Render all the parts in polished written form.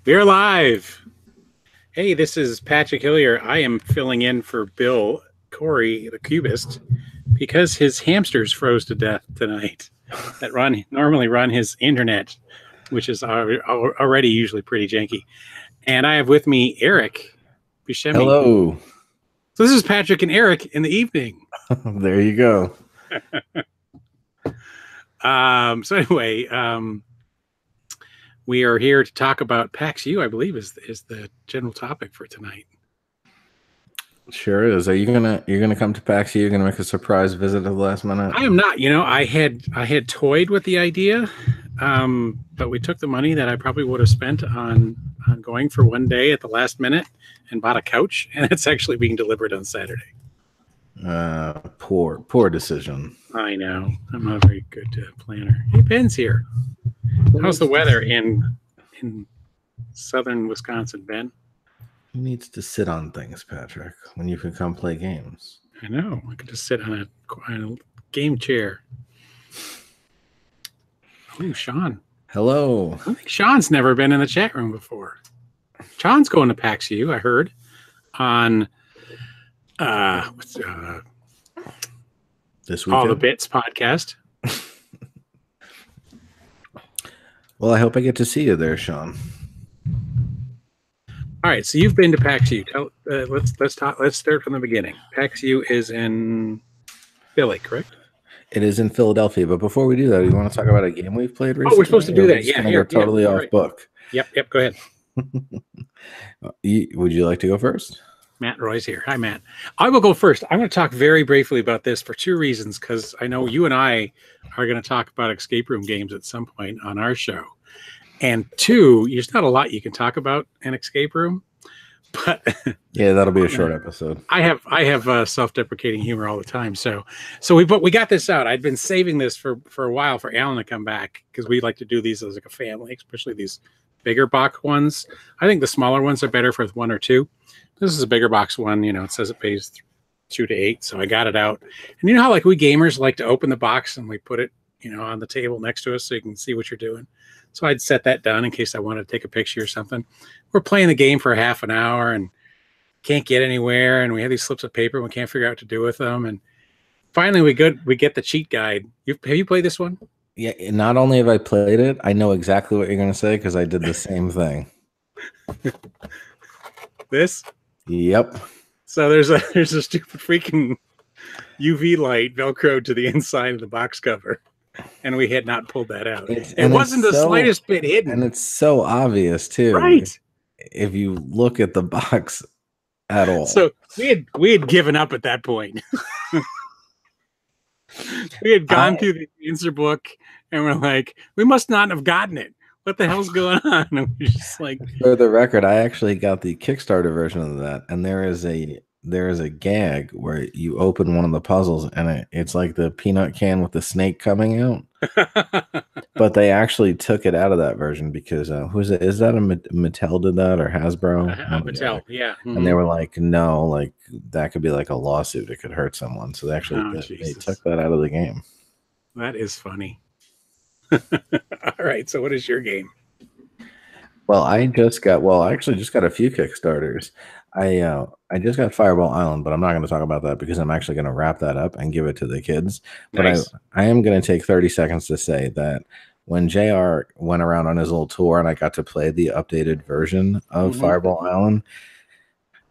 We're live. Hey, this is Patrick Hillier. I am filling in for Bill Corey, the Cubist, because his hamsters froze to death tonight that normally run his internet, which is already usually pretty janky. And I have with me Eric Buscemi. Hello. So this is Patrick and Eric in the evening. There you go. So anyway, we are here to talk about PAXU, I believe is the general topic for tonight. Sure is. Are you gonna come to PAXU? You're gonna make a surprise visit at the last minute? I am not. You know, I had toyed with the idea, but we took the money that I probably would have spent on going for one day at the last minute and bought a couch, and it's actually being delivered on Saturday. Poor decision. I know. I'm not a very good planner. Hey, Ben's here. How's the weather in southern Wisconsin, Ben? Who needs to sit on things, Patrick, when you can come play games? I know. I could just sit on a game chair. Oh, Sean. Hello. I think Sean's never been in the chat room before. Sean's going to PAXU, I heard, on this weekend? All the Bits podcast. Well, I hope I get to see you there, Sean. All right, so you've been to PAXU. Let's talk. Let's start from the beginning. PAXU is in Philly, correct? It is in Philadelphia, but before we do that, you want to talk about a game we've played recently? Oh, we're supposed to do that. Yeah, here, totally off book. Yep. Go ahead. Would you like to go first? Matt Roy's here. Hi, Matt. I will go first. I'm going to talk very briefly about this for two reasons, because I know you and I are going to talk about escape room games at some point on our show. And two, there's not a lot you can talk about an escape room, but yeah, that'll be a short episode. I have self-deprecating humor all the time. So we got this out. I'd been saving this for a while for Alan to come back, because we like to do these as like a family, especially these bigger box ones. I think the smaller ones are better for one or two. This is a bigger box one. You know, it says it pays 2 to 8, so I got it out. And you know how like we gamers like to open the box and we put it, on the table next to us so you can see what you're doing. So I'd set that down in case I wanted to take a picture or something. We're playing the game for half an hour and can't get anywhere, and we have these slips of paper and we can't figure out what to do with them. And finally we get the cheat guide. Have you played this one? Yeah, not only have I played it, I know exactly what you're going to say, because I did the same thing. This? Yep. So there's a stupid freaking UV light velcroed to the inside of the box cover, and we had not pulled that out. It wasn't the slightest bit hidden, and it's so obvious too, right? If you look at the box at all. So we had given up at that point. We had gone through the answer book, and we're like, we must not have gotten it. What the hell's going on? And we're just like, for the record, I actually got the Kickstarter version of that, and there is a gag where you open one of the puzzles, and it's like the peanut can with the snake coming out. But they actually took it out of that version because who's it? Is that a Mattel did that, or Hasbro? Mattel, yeah. Mm-hmm. And they were like, no, like that could be like a lawsuit. It could hurt someone. So they actually they took that out of the game. That is funny. All right, so what is your game? Well, I actually just got a few Kickstarters. I just got Fireball Island, but I'm not going to talk about that because I'm actually going to wrap that up and give it to the kids. Nice. But I am going to take 30 seconds to say that when JR went around on his little tour and I got to play the updated version of Fireball Island,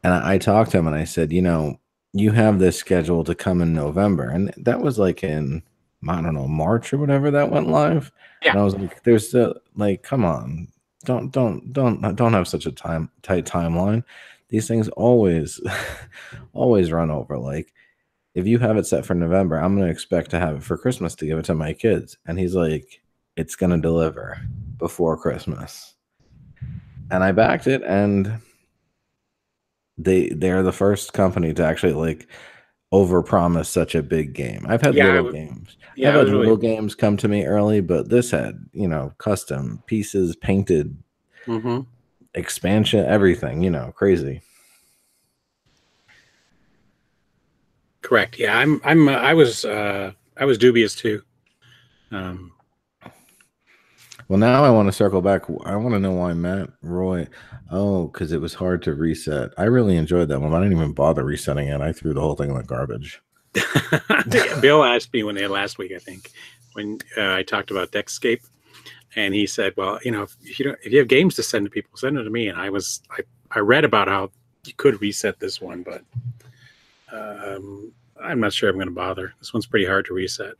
and I talked to him and I said, you have this scheduled to come in November. And that was like in, I don't know, March or whatever that went live. Yeah. And I was like, come on, don't have such a tight timeline. These things always run over. Like, if you have it set for November, I'm going to expect to have it for Christmas to give it to my kids. And he's like, it's going to deliver before Christmas. And I backed it, and they're the first company to actually like overpromise such a big game. I've had little games. Yeah, I've had little games come to me early, but this had, custom pieces, painted, expansion, everything, crazy. Correct. Yeah, I was dubious too. Well, now I want to circle back. I want to know why Matt Roy. Oh, because it was hard to reset. I really enjoyed that one, but I didn't even bother resetting it. I threw the whole thing in the garbage. Bill asked me last week, I think, when I talked about Deckscape, and he said, "Well, if you have games to send to people, send them to me." And I read about how you could reset this one, but I'm not sure I'm going to bother. This one's pretty hard to reset.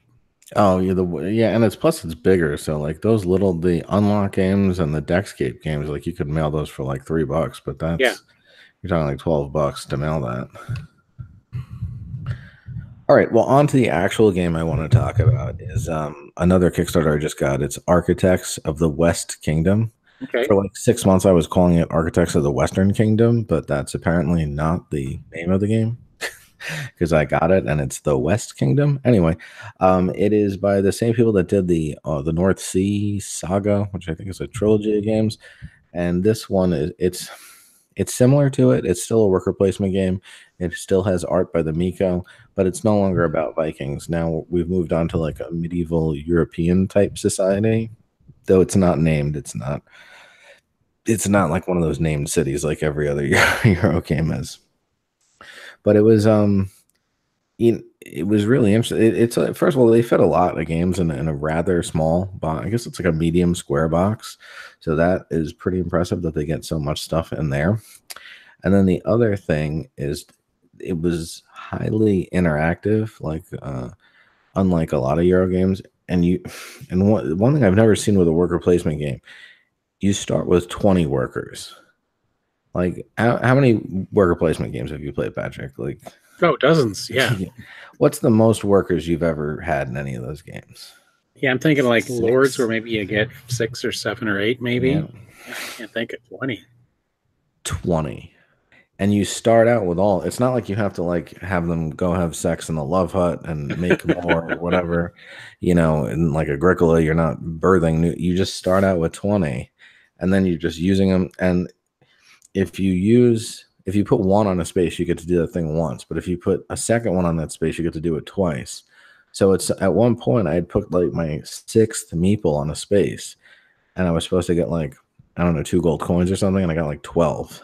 Oh, yeah, and it's bigger. So like the unlock games and the Deckscape games, like you could mail those for like $3, but you're talking like $12 to mail that. All right, well, on to the actual game I want to talk about is another Kickstarter I just got. It's Architects of the West Kingdom. Okay. For like 6 months, I was calling it Architects of the Western Kingdom, but that's apparently not the name of the game because I got it and it's the West Kingdom. Anyway, it is by the same people that did the North Sea Saga, which I think is a trilogy of games, and this one it's similar to it. It's still a worker placement game. It still has art by the Miko, but it's no longer about Vikings. Now we've moved on to like a medieval European type society, though it's not named. It's not like one of those named cities like every other Euro game is. But it was really interesting. It's first of all, they fit a lot of games in a rather small box. I guess it's like a medium square box, so that is pretty impressive that they get so much stuff in there. And then the other thing is, it was highly interactive, like unlike a lot of Euro games. And one thing I've never seen with a worker placement game, you start with 20 workers. Like how many worker placement games have you played, Patrick? Like, oh, dozens. Yeah. What's the most workers you've ever had in any of those games? Yeah, I'm thinking like 6. Lords, where maybe you get 6 or 7 or 8, maybe. Yeah. I can't think of 20. 20. And you start out with all. It's not like you have to like have them go have sex in the love hut and make more or whatever. In like Agricola, you're not birthing new. You just start out with 20, and then you're just using them. And if you put one on a space, you get to do that thing once. But if you put a second one on that space, you get to do it twice. So it's at one point I had put like my 6th meeple on a space, and I was supposed to get like, I don't know, 2 gold coins or something, and I got like 12.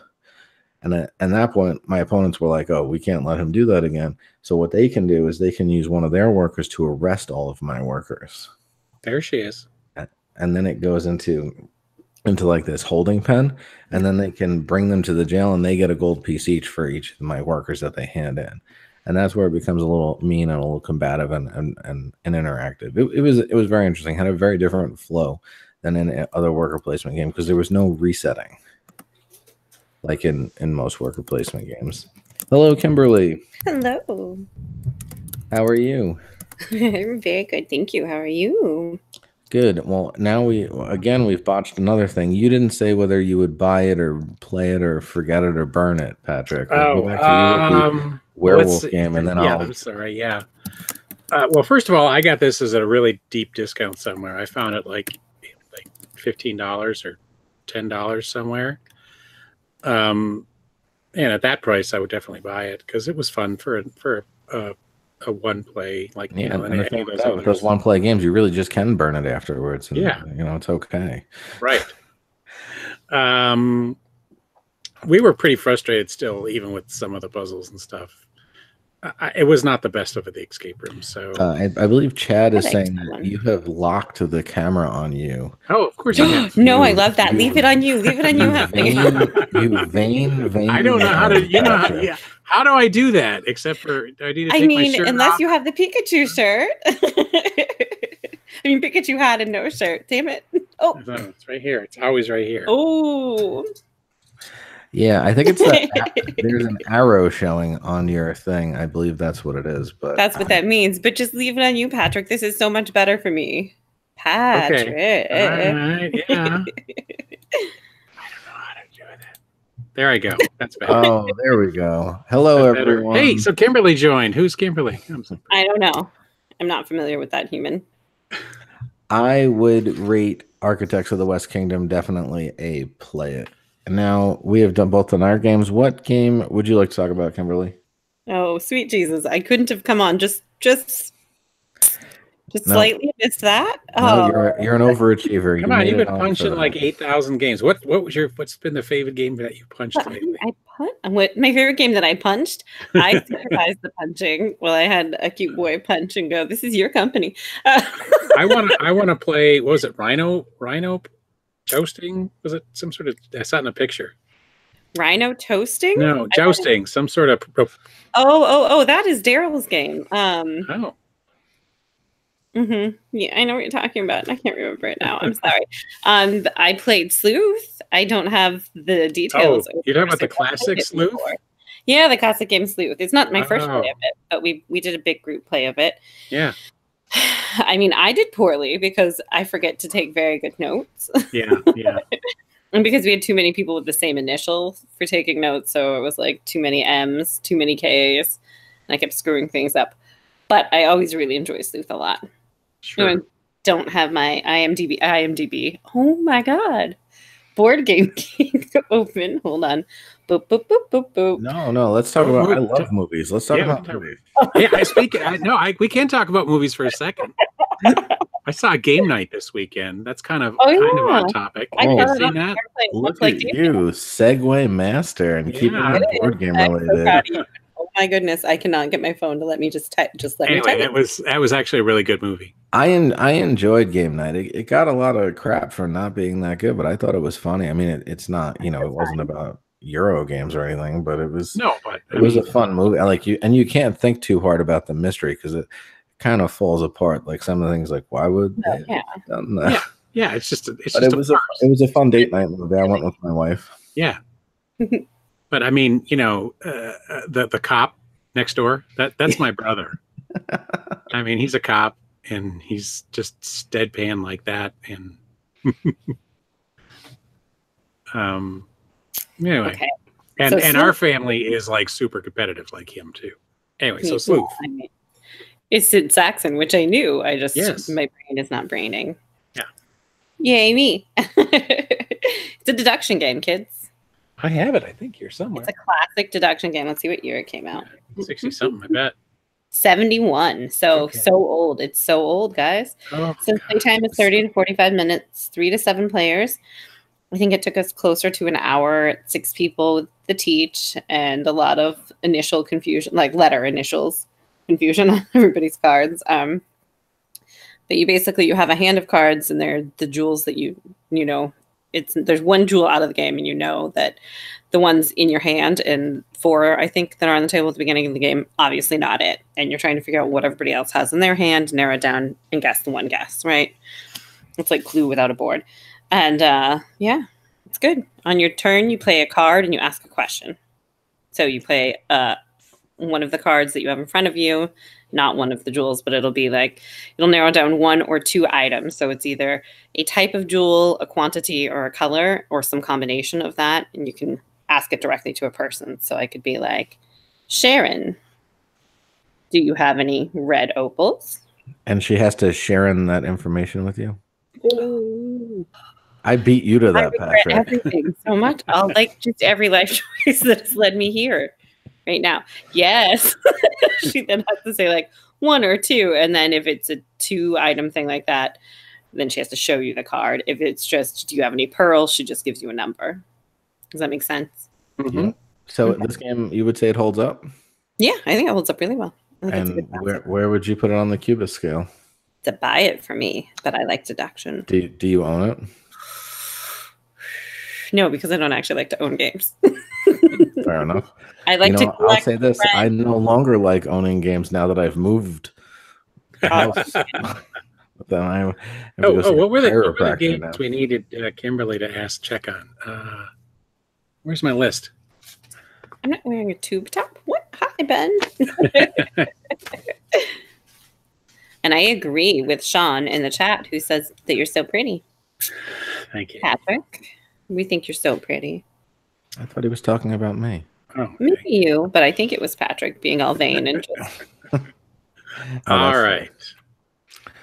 And at that point, my opponents were like, "Oh, we can't let him do that again." So what they can do is they can use one of their workers to arrest all of my workers. There she is. And then it goes into like this holding pen, and then they can bring them to the jail, and they get a gold piece each for each of my workers that they hand in. And that's where it becomes a little mean and a little combative and interactive. It was very interesting. Had a very different flow than in other worker placement games because there was no resetting like in most worker placement games. Hello, Kimberly. Hello. How are you? I'm very good, thank you. How are you? Good. Well, now we've botched another thing. You didn't say whether you would buy it or play it or forget it or burn it, Patrick. Oh, werewolf game, and then I'm sorry. Yeah. Well, first of all, I got this as a really deep discount somewhere. I found it like $15 or $10 somewhere. And at that price, I would definitely buy it because it was fun for a one play, like with those one play games, you really just can burn it afterwards. And, it's okay. Right. We were pretty frustrated still, even with some of the puzzles and stuff. It was not the best of the escape room. So I believe Chad is saying that you have locked the camera on you. Oh, of course you have. No, I love that. Leave it on you. Leave it on you. You vain. I don't know how to. How do I do that? Except for I need to take my shirt unless off. you have the Pikachu shirt. Pikachu had a no shirt. Damn it. Oh, it's right here. It's always right here. Oh. Yeah, I think it's there's an arrow showing on your thing. I believe that's what it is. But that's what that means. But just leave it on you, Patrick. This is so much better for me. Patrick. Okay. All right, yeah. I don't know how to do that. There I go. That's better. Oh, there we go. Hello, everyone. Hey, so Kimberly joined. Who's Kimberly? I don't know. I'm not familiar with that human. I would rate Architects of the West Kingdom definitely a play it. Now, we have done both in our games. What game would you like to talk about, Kimberly? Oh, sweet Jesus. I couldn't have come on. Just Just No. slightly missed that. No, Oh, you're an overachiever. Come You on, made you've it been on punching for like that. 8,000 games. What's been the favorite game that you punched lately? what my favorite game that I punched? I supervised the punching. Well, I had a cute boy punch and go, "This is your company." I want to play. What was it? Rhino toasting? Was it some sort of? I saw it in a picture. Rhino toasting? No, jousting. Some sort of. Oh! That is Daryl's game. Oh, Yeah, I know what you're talking about. I can't remember it now. I'm sorry. I played Sleuth. I don't have the details. You're talking about the classic Sleuth? Yeah, the classic game Sleuth. It's not my first Oh. play of it, but we did a big group play of it. Yeah. I mean, I did poorly because I forget to take very good notes. Yeah. And because we had too many people with the same initial for taking notes, so it was like too many M's, too many K's, and I kept screwing things up. But I always really enjoy Sleuth a lot. Sure. I don't have my IMDb. Oh my god. Board game open. Hold on. Boop, boop, boop, boop, boop. No. Let's talk about. I love movies. Let's talk about movies. We can talk about movies for a second. I saw a game night this weekend. That's kind of on topic. Oh, Have you seen that? Look at you, Segway master, and keeping it board game related. Oh my goodness! I cannot get my phone to let me just type. Anyway, that was actually a really good movie. I enjoyed game night. It got a lot of crap for not being that good, but I thought it was funny. I mean, it's not, it wasn't about Euro games or anything, but it was a fun movie. I like you, and you can't think too hard about the mystery because it kind of falls apart. Like some of the things, like why would they have done that? Yeah, it's just. It was a fun date night movie. I went with my wife. Yeah. But I mean, the cop next door, that's my brother. I mean, he's a cop and he's just deadpan like that. And anyway, Okay. And our family is like super competitive like him too. Anyway, so Sleuth. I mean, it's Sid Saxon, which I knew. My brain is not braining. Yeah. Yay me. It's a deduction game, kids. I have it, I think, here somewhere. It's a classic deduction game. Let's see what year it came out. 60-something, I bet. 71. So old. It's so old, guys. Oh, so playtime is 30 to 45 minutes, 3 to 7 players. I think it took us closer to an hour, 6 people with the teach, and a lot of initial confusion, like letter initials confusion on everybody's cards. But you have a hand of cards, and they're the jewels that you know. There's one jewel out of the game, and you know that the one's in your hand, and 4, I think, that are on the table at the beginning of the game, obviously not it. And you're trying to figure out what everybody else has in their hand, narrow it down, and guess the one guess, right? It's like Clue without a board. And it's good. On your turn, you play a card and you ask a question. So you play one of the cards that you have in front of you, not one of the jewels, but it'll narrow down 1 or 2 items. So it's either a type of jewel, a quantity, or a color, or some combination of that. And you can ask it directly to a person. So I could be like, Sharon, do you have any red opals? And she has to share in that information with you. Ooh. I beat you to that, I regret Patrick. everything so much. I'll like just every life choice that has led me here right now. Yes. She then has to say like 1 or 2. And then if it's a 2-item thing like that, then she has to show you the card. If it's just, do you have any pearls? She just gives you a number. Does that make sense? Mm-hmm. Yeah. So this game, you would say it holds up? Yeah, I think it holds up really well. And where would you put it on the Cubist scale? To buy it for me, but I like deduction. Do you own it? No, because I don't actually like to own games. Fair enough. I like to collect. I'll say this: I no longer like owning games now that I've moved house. But then I have to go see what were the chiropractor games now. we needed Kimberly to check on? Where's my list? I'm not wearing a tube top. What? Hi, Ben. And I agree with Sean in the chat, who says that you're so pretty. Thank you, Patrick. We think you're so pretty. I thought he was talking about me. Oh, okay. Maybe you, but I think it was Patrick being all vain and just. All right.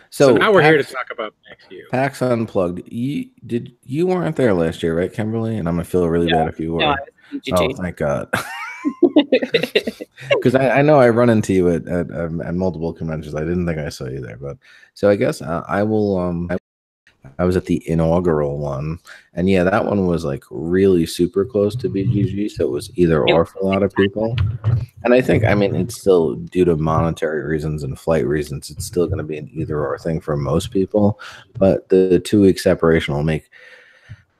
So now we're here to talk about PAXU. PAX Unplugged. You weren't there last year, right, Kimberly? And I'm gonna feel really bad if you were. No, I was Oh, thank God. Because I know I run into you at multiple conventions. I didn't think I saw you there, but so I guess I will. I was at the inaugural one, and yeah, that one was like really super close to BGG, so it was either or for a lot of people. And I think, I mean, it's still due to monetary reasons and flight reasons, it's still going to be an either or thing for most people. But the 2 week separation will make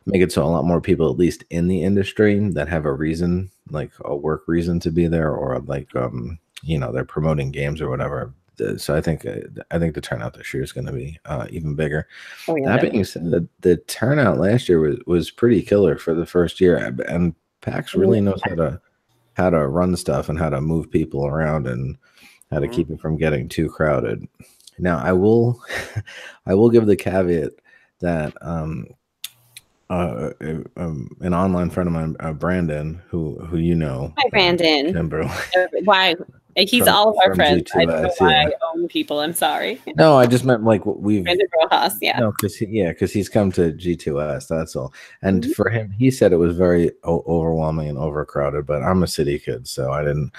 it so a lot more people, at least in the industry, that have a reason, like a work reason to be there, or like they're promoting games or whatever. So I think the turnout this year is going to be even bigger. Oh, yeah, That being said, the turnout last year was pretty killer for the first year, and PAX really knows how to run stuff and how to move people around and how to keep it from getting too crowded. Now, I will give the caveat that an online friend of mine, Brandon, who you know, Hi, Brandon. Kimberly. Why? He's all of our friends. G2S, I don't know why I own people. I'm sorry. No, I just meant like we've Brandon Rojas, yeah. No, because he's come to G2S. That's all. And for him, he said it was very overwhelming and overcrowded. But I'm a city kid, so I didn't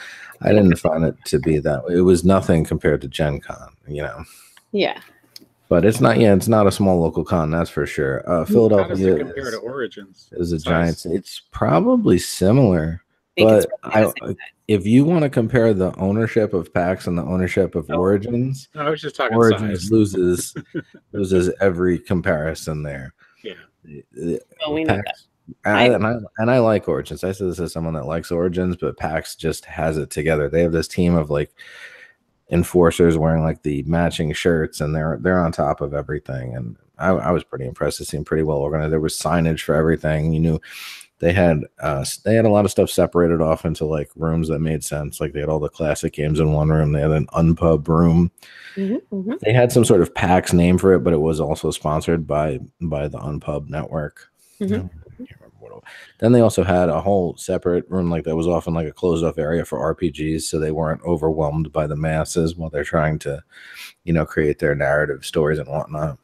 find it to be that. It was nothing compared to Gen Con, Yeah. But it's not. Yeah, it's not a small local con. That's for sure. Philadelphia. How does it compare to Origins? Is a giant. It's probably similar. But if you want to compare the ownership of PAX and the ownership of Origins, no, I was just talking Origins size. loses every comparison there. Yeah. We know PAX, and I like Origins. I said this as someone that likes Origins, but PAX just has it together. They have this team of like enforcers wearing like the matching shirts, and they're on top of everything. And I was pretty impressed. It seemed pretty well organized. There was signage for everything. You knew they had a lot of stuff separated off into like rooms that made sense. Like they had all the classic games in one room. They had an unpub room. They had some sort of PAX name for it, but it was also sponsored by the Unpub network. Then they also had a whole separate room like that was often like a closed off area for RPGs, so they weren't overwhelmed by the masses while they're trying to, create their narrative stories and whatnot.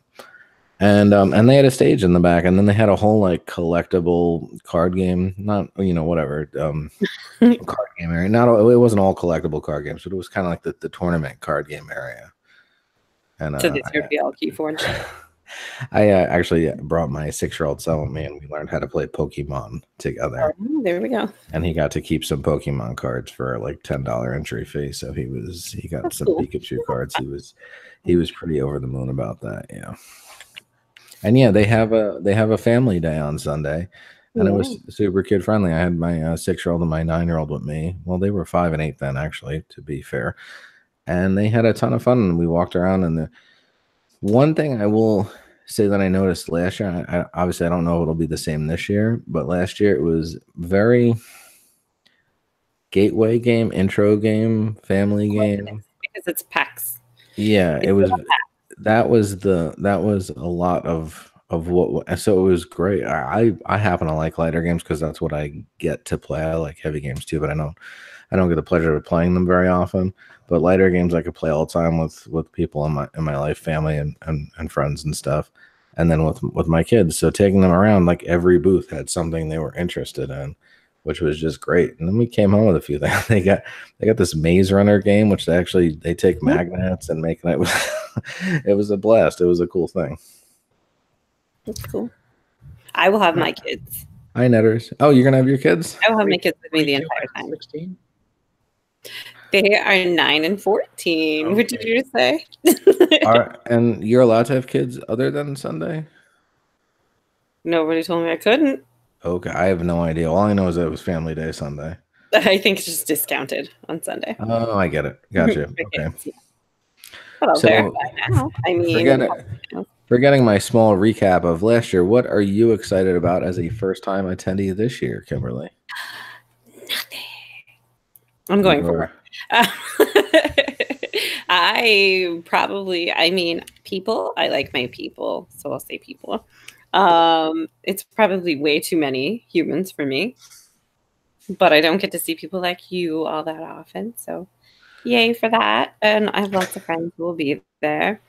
And they had a stage in the back, and then they had a whole like collectible card game, not whatever card game area. It wasn't all collectible card games, but it was kind of like the tournament card game area. And so this would be all Keyforge. I actually brought my 6-year-old son with me, and we learned how to play Pokemon together. Oh, there we go. And he got to keep some Pokemon cards for like $10 entry fee. So he got That's some cool. Pikachu cards. He was pretty over the moon about that. Yeah. And yeah, they have a family day on Sunday, and it was super kid friendly. I had my 6-year-old and my 9-year-old with me. Well, they were 5 and 8 then, actually, to be fair. And they had a ton of fun. And we walked around. And the one thing I will say that I noticed last year, obviously I don't know if it'll be the same this year, but last year it was very gateway game, intro game, family game. Because it's PAX. Yeah, it was. That was a lot of what, so it was great. I happen to like lighter games because that's what I get to play. I like heavy games too, but I don't get the pleasure of playing them very often. But lighter games I could play all the time with people in my life, family and friends and stuff, and then with my kids. So taking them around, like every booth had something they were interested in, which was just great. And then we came home with a few things. They got this Maze Runner game, which they take magnets and make it. It was a blast. It was a cool thing. That's cool. I will have my kids. Hi, Netters. Oh, you're gonna have your kids? I will have my kids with me the entire time. 16. They are 9 and 14. Okay. What did you say? And you're allowed to have kids other than Sunday? Nobody told me I couldn't. Okay, I have no idea. All I know is that it was Family Day Sunday. I think it's just discounted on Sunday. Oh, I get it. Gotcha. Okay. But I'll verify now. I mean, forgetting my small recap of last year, what are you excited about as a first-time attendee this year, Kimberly? Nothing. I'm going for people. I like my people, so I'll say people. It's probably way too many humans for me, but I don't get to see people like you all that often, so yay for that. And I have lots of friends who will be there.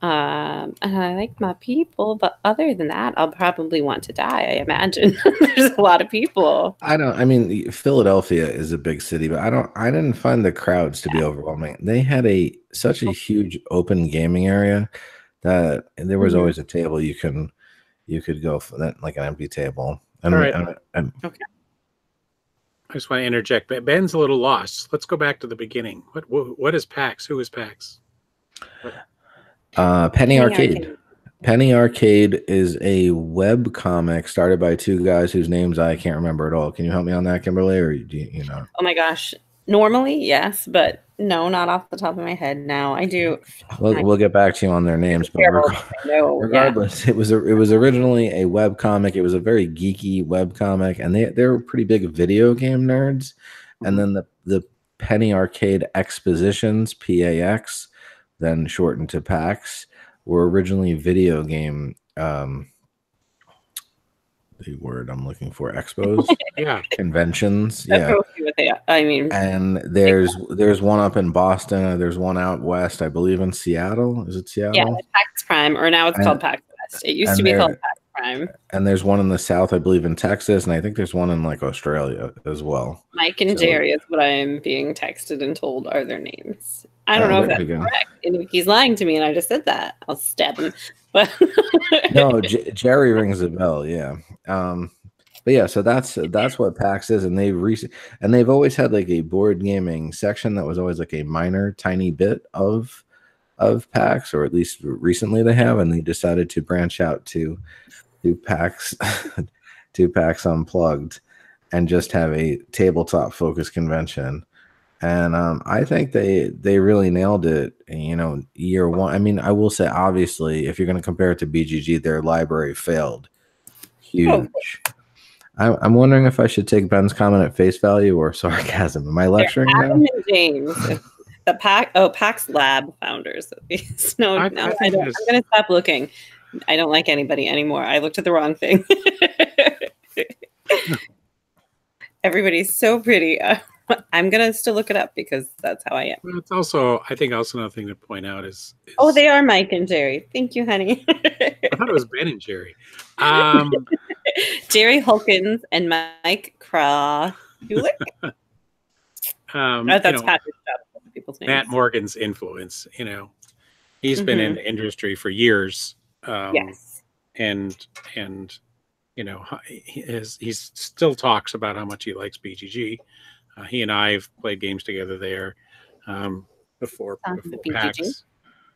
And I like my people, but other than that, I'll probably want to die. I imagine there's a lot of people. I mean, Philadelphia is a big city, but I didn't find the crowds to be overwhelming. They had such a huge open gaming area that there was always a table you could go for that, like an empty table. And, All right. Okay. I just want to interject. Ben's a little lost. Let's go back to the beginning. What is PAX? Who is PAX? Penny Arcade. Penny Arcade is a web comic started by two guys whose names I can't remember at all. Can you help me on that, Kimberly? Or do you know? Oh my gosh. Normally, yes, but no, not off the top of my head now. I do. We'll get back to you on their names, but regardless, it was originally a web comic. It was a very geeky web comic, and they were pretty big video game nerds. And then the Penny Arcade Expositions, PAX, then shortened to PAX, were originally video game. The word I'm looking for, expos, conventions, I mean, and there's one up in Boston, there's one out west, I believe in Seattle. Is it Seattle? Yeah, PAX Prime, or now it's called PAX West. It used to be called PAX Prime. And there's one in the south, I believe, in Texas, and I think there's one in like Australia as well. Mike and Jerry is what I am being texted and told are their names. I don't know if that's correct. And if he's lying to me and I just said that, I'll stab him. But no, Jerry rings a bell, yeah. But yeah, so that's what PAX is, and they've always had like a board gaming section that was always like a minor, tiny bit of PAX, or at least recently they have, and they decided to branch out to PAX to PAX Unplugged, and just have a tabletop focused convention. And I think they really nailed it. You know, year one. I mean, I will say, obviously, if you're going to compare it to BGG, their library failed huge. I'm wondering if I should take Ben's comment at face value or sarcasm. Am I lecturing now? Adam and James, the PAX Lab founders. No, I'm going to stop looking. I don't like anybody anymore. I looked at the wrong thing. Everybody's so pretty. I'm gonna still look it up because that's how I am. Well, it's also, I think, also another thing to point out is oh, they are Mike and Jerry. Thank you, honey. I thought it was Ben and Jerry. Jerry Hulkins and Mike Krahulik. That's Patrick's job. People's names. Matt Morgan's influence. You know, he's been in the industry for years. Yes, and you know, he still talks about how much he likes BGG. He and I have played games together there before PAX,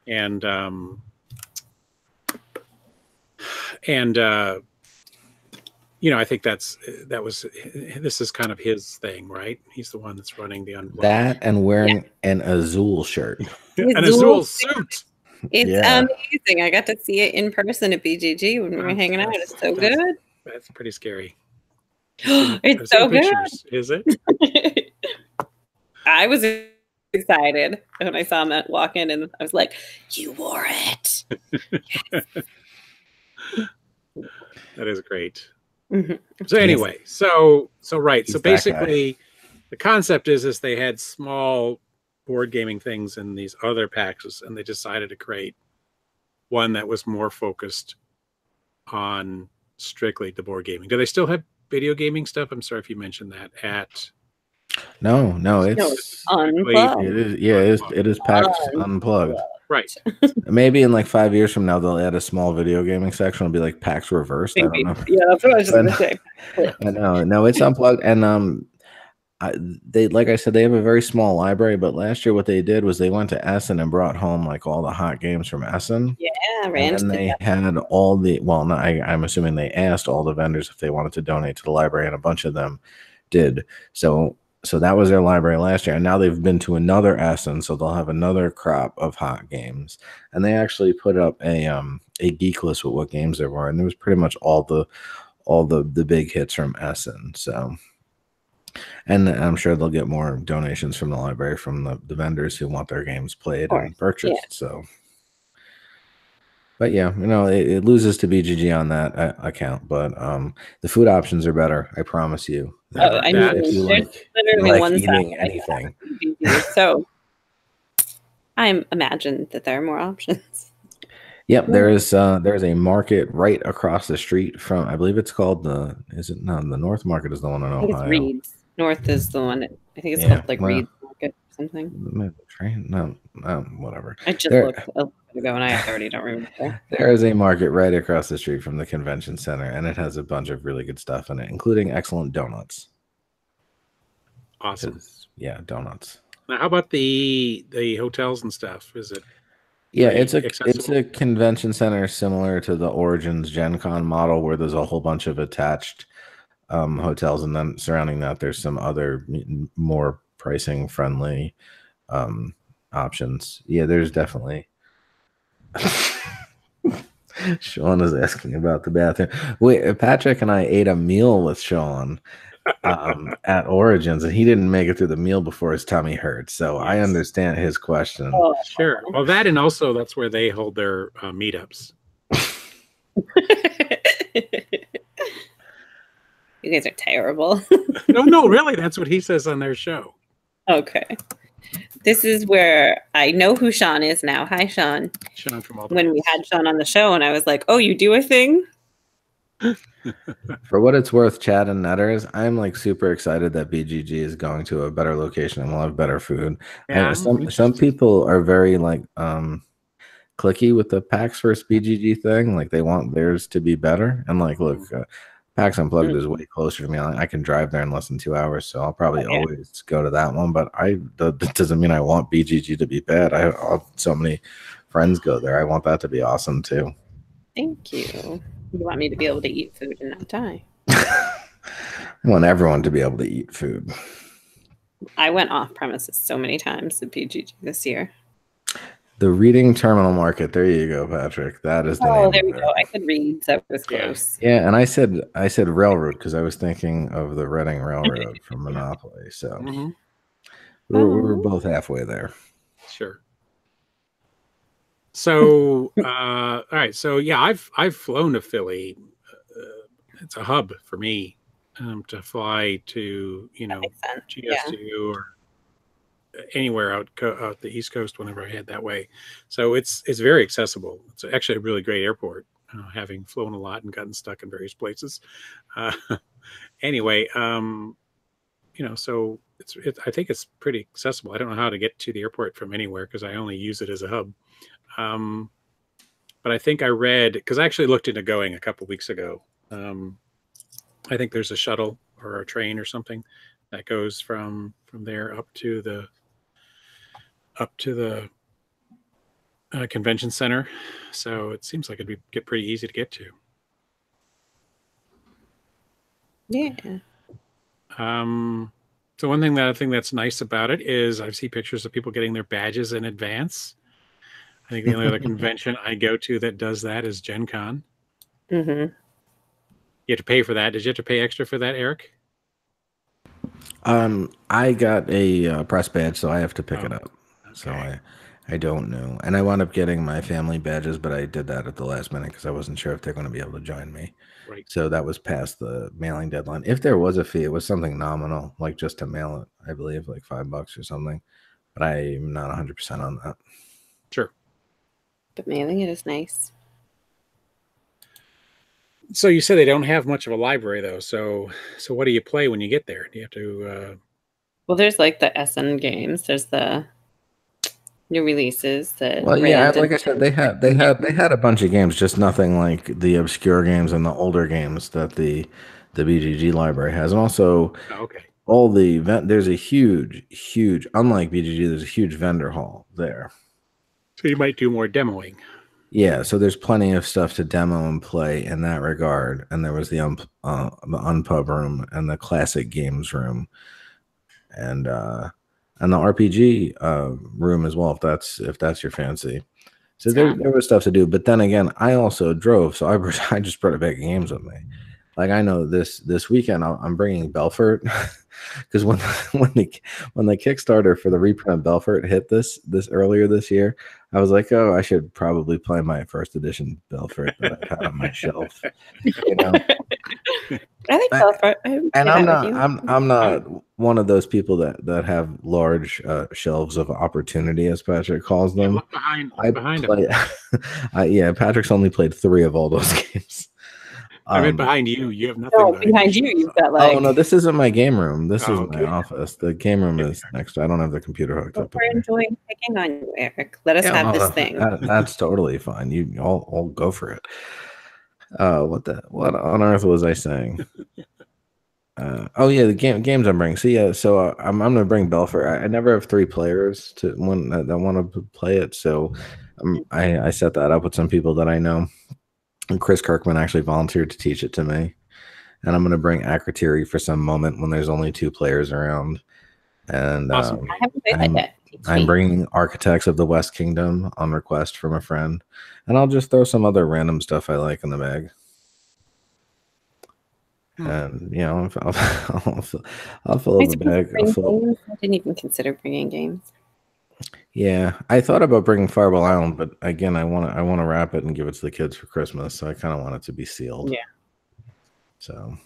and you know, I think this is kind of his thing, right? He's the one that's running the Unplugged. That and wearing an Azul shirt, an Azul suit. It's amazing. I got to see it in person at BGG when we were hanging out. It's so good. That's pretty scary. It's so good. Is it? I was excited when I saw Matt walk in, and I was like, "You wore it." Yes. That is great. So anyway, so basically, the concept is they had small board gaming things in these other PAXs, and they decided to create one that was more focused on strictly the board gaming. Do they still have video gaming stuff? I'm sorry if you mentioned that at. No, it's Unplugged. It is PAX Unplugged. Right. Maybe in like 5 years from now they'll add a small video gaming section. It'll be like PAX Reversed. I don't know. Yeah, that's what I was just gonna say. No, it's Unplugged, and they, like I said, they have a very small library. But last year, what they did was they went to Essen and brought home like all the hot games from Essen. Yeah, and they had all the I'm assuming they asked all the vendors if they wanted to donate to the library, and a bunch of them did. So that was their library last year, and now they've been to another Essen, so they'll have another crop of hot games. And they actually put up a geek list with what games there were, and it was pretty much all the big hits from Essen. So. And I'm sure they'll get more donations from the library from the vendors who want their games played and purchased. Yeah. So, but yeah, you know, it loses to BGG on that account, but the food options are better. I promise you. I mean, if you like eating anything. So I imagine that there are more options. Yep, there's a market right across the street from, I believe it's called the the North Market is the one in I think it's Ohio. Reed's. North is the one. I think it's Yeah, called like well, Reed's Market or something. Train? No, whatever. I just There, looked a little bit ago and I already don't remember. there is a market right across the street from the convention center, and it has a bunch of really good stuff in it, including excellent donuts. Awesome. Yeah, donuts. Now, how about the hotels and stuff? Is it? Yeah, pretty it's a convention center similar to the Origins Gen Con model, where there's a whole bunch of attached hotels, and then surrounding that, there's some other more pricing friendly options. Yeah, there's definitely. Sean is asking about the bathroom. Wait, Patrick and I ate a meal with Sean at Origins, and he didn't make it through the meal before his tummy hurt. So I Yes. understand his question. Oh, Sure. Well, that, and also that's where they hold their meetups. You guys are terrible. No, really, that's what he says on their show. Okay. This is where I know who Sean is now. Hi, Sean. Sean from all the When we had Sean on the show, and I was like, "Oh, you do a thing?" For what it's worth, Chad and Netters, I'm like super excited that BGG is going to a better location and we'll have better food. Yeah, Some people are very like clicky with the PAX versus BGG thing. Like they want theirs to be better. And like, look, PAX Unplugged is way closer to me. I can drive there in less than 2 hours, so I'll probably always go to that one. But that doesn't mean I want BGG to be bad. So many friends go there. I want that to be awesome too. Thank you. You want me to be able to eat food and not die. I want everyone to be able to eat food. I went off premises so many times at BGG this year. The reading terminal market. There you go, Patrick. That is the name. Oh, there we go. I could read. That was close. Yeah, and I said railroad because I was thinking of the Reading Railroad from Monopoly. So we're both halfway there. Sure. So, all right. So yeah, I've flown to Philly. It's a hub for me to fly to, GSU or anywhere out the East Coast whenever I head that way. So it's very accessible. It's actually a really great airport, having flown a lot and gotten stuck in various places. Anyway, so I think it's pretty accessible. I don't know how to get to the airport from anywhere because I only use it as a hub. But I think I read, because I actually looked into going a couple weeks ago. I think there's a shuttle or a train or something that goes from there up to the convention center. So it seems like it'd get pretty easy to get to. Yeah. So one thing that I think that's nice about it is I see pictures of people getting their badges in advance. I think the only other convention I go to that does that is Gen Con. Mm-hmm. You have to pay for that. Did you have to pay extra for that, Eric? I got a press badge, so I have to pick it up. Okay. So I don't know. And I wound up getting my family badges, but I did that at the last minute because I wasn't sure if they're going to be able to join me. Right. So that was past the mailing deadline. If there was a fee, it was something nominal, like just to mail it, I believe, like $5 or something. But I'm not 100% on that. Sure. But mailing it is nice. So you said they don't have much of a library, though. So what do you play when you get there? Do you have to? Well, there's like the SN games. There's the new releases. Well, yeah, like I said, they had a bunch of games, just nothing like the obscure games and the older games that the BGG library has, and also all the there's a huge, unlike BGG, there's a huge vendor hall there. So you might do more demoing. Yeah, so there's plenty of stuff to demo and play in that regard. And there was the Unpub room and the classic games room, and the RPG room as well, if that's your fancy. So there was stuff to do. But then again, I also drove, so I just brought a bag of games with me. Like I know this weekend I'm bringing Belfort because when the Kickstarter for the reprint of Belfort hit this earlier this year, I was like, oh, I should probably play my first edition Belfort that I've had on my shelf. I think Belfort. I would And say I'm that with not you. I'm not one of those people that have large shelves of opportunity, as Patrick calls Yeah, them. look behind I him. play yeah, Patrick's only played 3 of all those games. I meant behind you. You have nothing No, behind you, you've got Oh like. no, this isn't my game room. This is okay. my office. The game room Okay. is next. I don't have the computer hooked But up. we're enjoying picking on you, Eric. Let us Yeah, have this well, thing. that's totally fine. I'll go for it. What on earth was I saying? Oh yeah, the games I'm bringing. So yeah, so I'm gonna bring Belfort. I never have 3 players to one that want to play it. So I set that up with some people that I know. And Chris Kirkman actually volunteered to teach it to me. And I'm gonna bring Akrotiri for some moment when there's only 2 players around. And Awesome. I haven't played that yet. I'm bringing Architects of the West Kingdom on request from a friend, and I'll just throw some other random stuff I like in the bag. And you know, I'll fill up a bag. I didn't even consider bringing games. Yeah, I thought about bringing Fireball Island, but again, I want to wrap it and give it to the kids for Christmas, so I kind of want it to be sealed. Yeah. So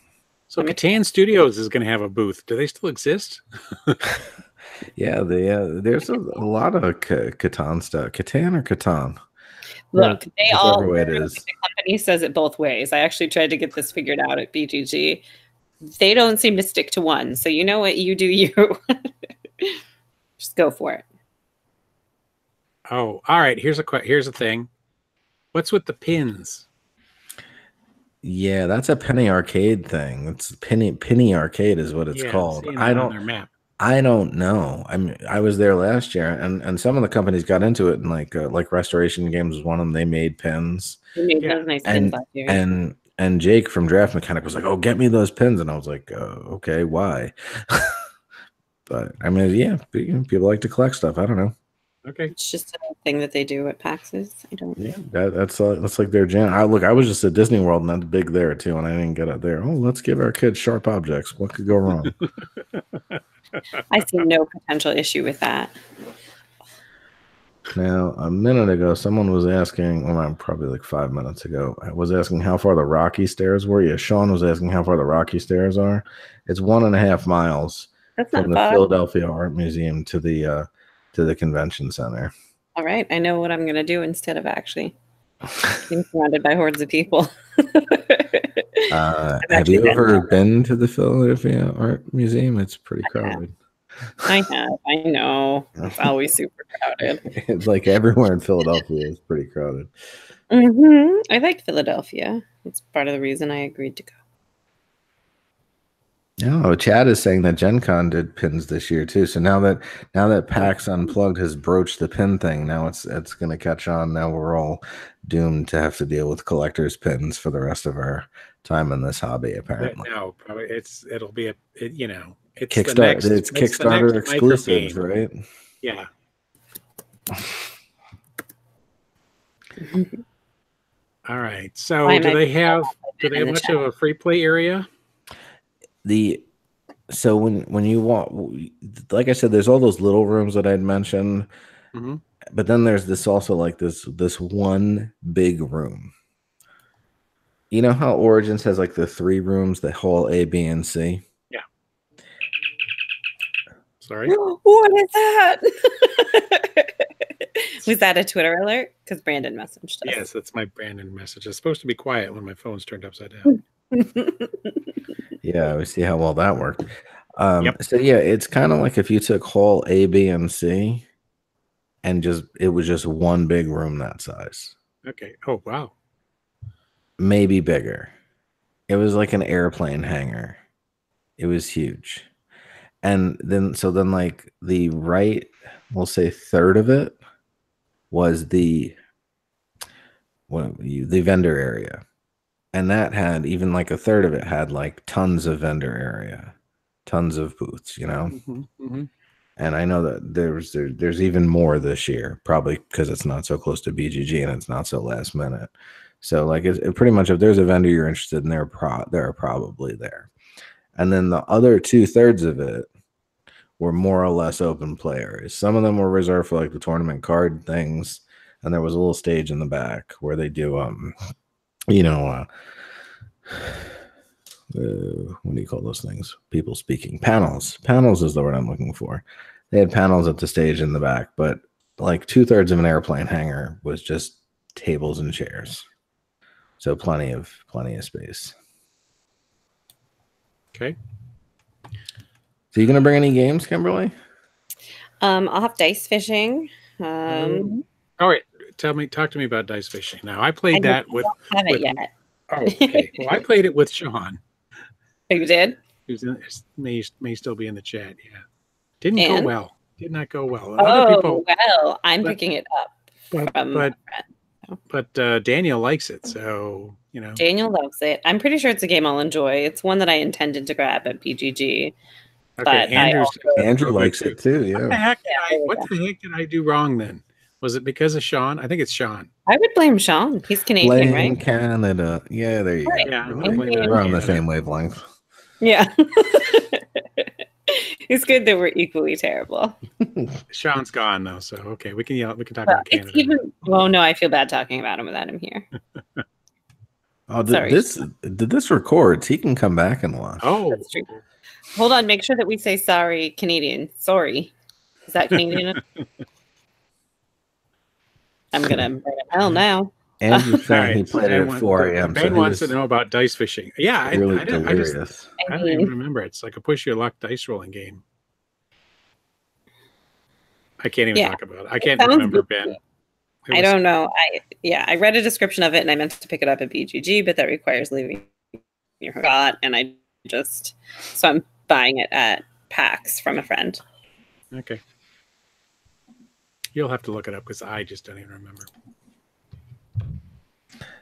Catan Studios is going to have a booth. Do they still exist? yeah, there's a lot of Catan stuff. Catan or Catan? Look, they all. Way it is. The company says it both ways. I actually tried to get this figured out at BGG. They don't seem to stick to one. So you know what? You do you. Just go for it. Oh, all right. Here's a thing. What's with the pins? Yeah, that's a Penny Arcade thing. It's Penny Arcade is what it's called. I don't on their map. I don't know. I mean, I was there last year, and some of the companies got into it, and like Restoration Games was one of them. They made pins. They made those nice pins last year. And Jake from Draft Mechanic was like, "Oh, get me those pins," and I was like, "Okay, why?" But I mean, yeah, people like to collect stuff. I don't know. Okay, it's just a thing that they do at PAXUs. I don't. Yeah, that's like their jam. I was just at Disney World, and that's big there too, and I didn't get it there. Oh, let's give our kids sharp objects. What could go wrong? I see no potential issue with that. Now, a minute ago, someone was asking, well, probably like 5 minutes ago, I was asking how far the Rocky Stairs were. Yeah, Sean was asking how far the Rocky Stairs are. It's 1.5 miles from the Philadelphia Art Museum to the convention center. All right, I know what I'm going to do instead of actually being surrounded by hordes of people. Have you ever been to the Philadelphia Art Museum? It's pretty crowded. I have. I know. It's always super crowded. It's like everywhere in Philadelphia is pretty crowded. I like Philadelphia. It's part of the reason I agreed to go. No, Chad is saying that Gen Con did pins this year too. So now that PAX Unplugged has broached the pin thing, now it's going to catch on. Now we're all doomed to have to deal with collectors' pins for the rest of our time in this hobby. Apparently, no, probably it'll be it's Kickstarter. It's Kickstarter exclusives, right? Yeah. All right. So do they have much of a free play area? So when you walk, like I said, there's all those little rooms that I'd mentioned, but then there's this one big room. You know how Origins has like the 3 rooms, the hall A, B, and C? Yeah. Sorry. What is that? Was that a Twitter alert? Because Brandon messaged us. Yes, that's my Brandon message. It's supposed to be quiet when my phone's turned upside down. Yeah, we see how well that worked. So yeah, it's kind of like if you took hall A, B, and C, and it was just one big room that size. Okay. Oh wow. Maybe bigger. It was like an airplane hangar. It was huge. And then like the right, we'll say third of it was the vendor area. And that had, even like a third of it had like tons of vendor area, tons of booths, you know? And I know that there's even more this year, probably because it's not so close to BGG and it's not so last minute. So like it pretty much, if there's a vendor you're interested in, they're probably there. And then the other 2/3 of it were more or less open play areas. Some of them were reserved for like the tournament card things, and there was a little stage in the back where they do what do you call those things? People speaking. Panels. Panels is the word I'm looking for. They had panels at the stage in the back, but like 2/3 of an airplane hangar was just tables and chairs. So plenty of space. Okay. So you gonna bring any games, Kimberly? I'll have dice fishing. All right. Talk to me about dice fishing. Now I played that with. I don't have it yet. Oh, okay. Well, I played it with Sean. Oh, you did? Who's may still be in the chat. Yeah. Didn't And? go well. Did not go well. Oh, well, I'm picking it up. But Daniel likes it, so you know. Daniel loves it. I'm pretty sure it's a game I'll enjoy. It's one that I intended to grab at BGG. Okay, Andrew likes it too. Yeah. What the heck did I do wrong then? Was it because of Sean? I think it's Sean. I would blame Sean. He's Canadian, right? Canada. Yeah, there you go. Yeah, we're on the same wavelength. Yeah. It's good that we're equally terrible. Sean's gone though, so okay, we can talk about Canada. Well, no, I feel bad talking about him without him here. Oh, did this records? He can come back and watch. Oh, that's true. Hold on, make sure that we say sorry, Canadian. Sorry. Is that Canadian? I'm gonna burn it hell now. Andrew saying he played it at 4 a.m. Ben wants to know about dice fishing. Yeah, really I don't even remember. It's like a push your luck dice rolling game. I can't even talk about it. I can't remember, Ben. I don't know. I read a description of it and I meant to pick it up at BGG, but that requires leaving your spot, and so I'm buying it at PAX from a friend. Okay. You'll have to look it up because I just don't even remember.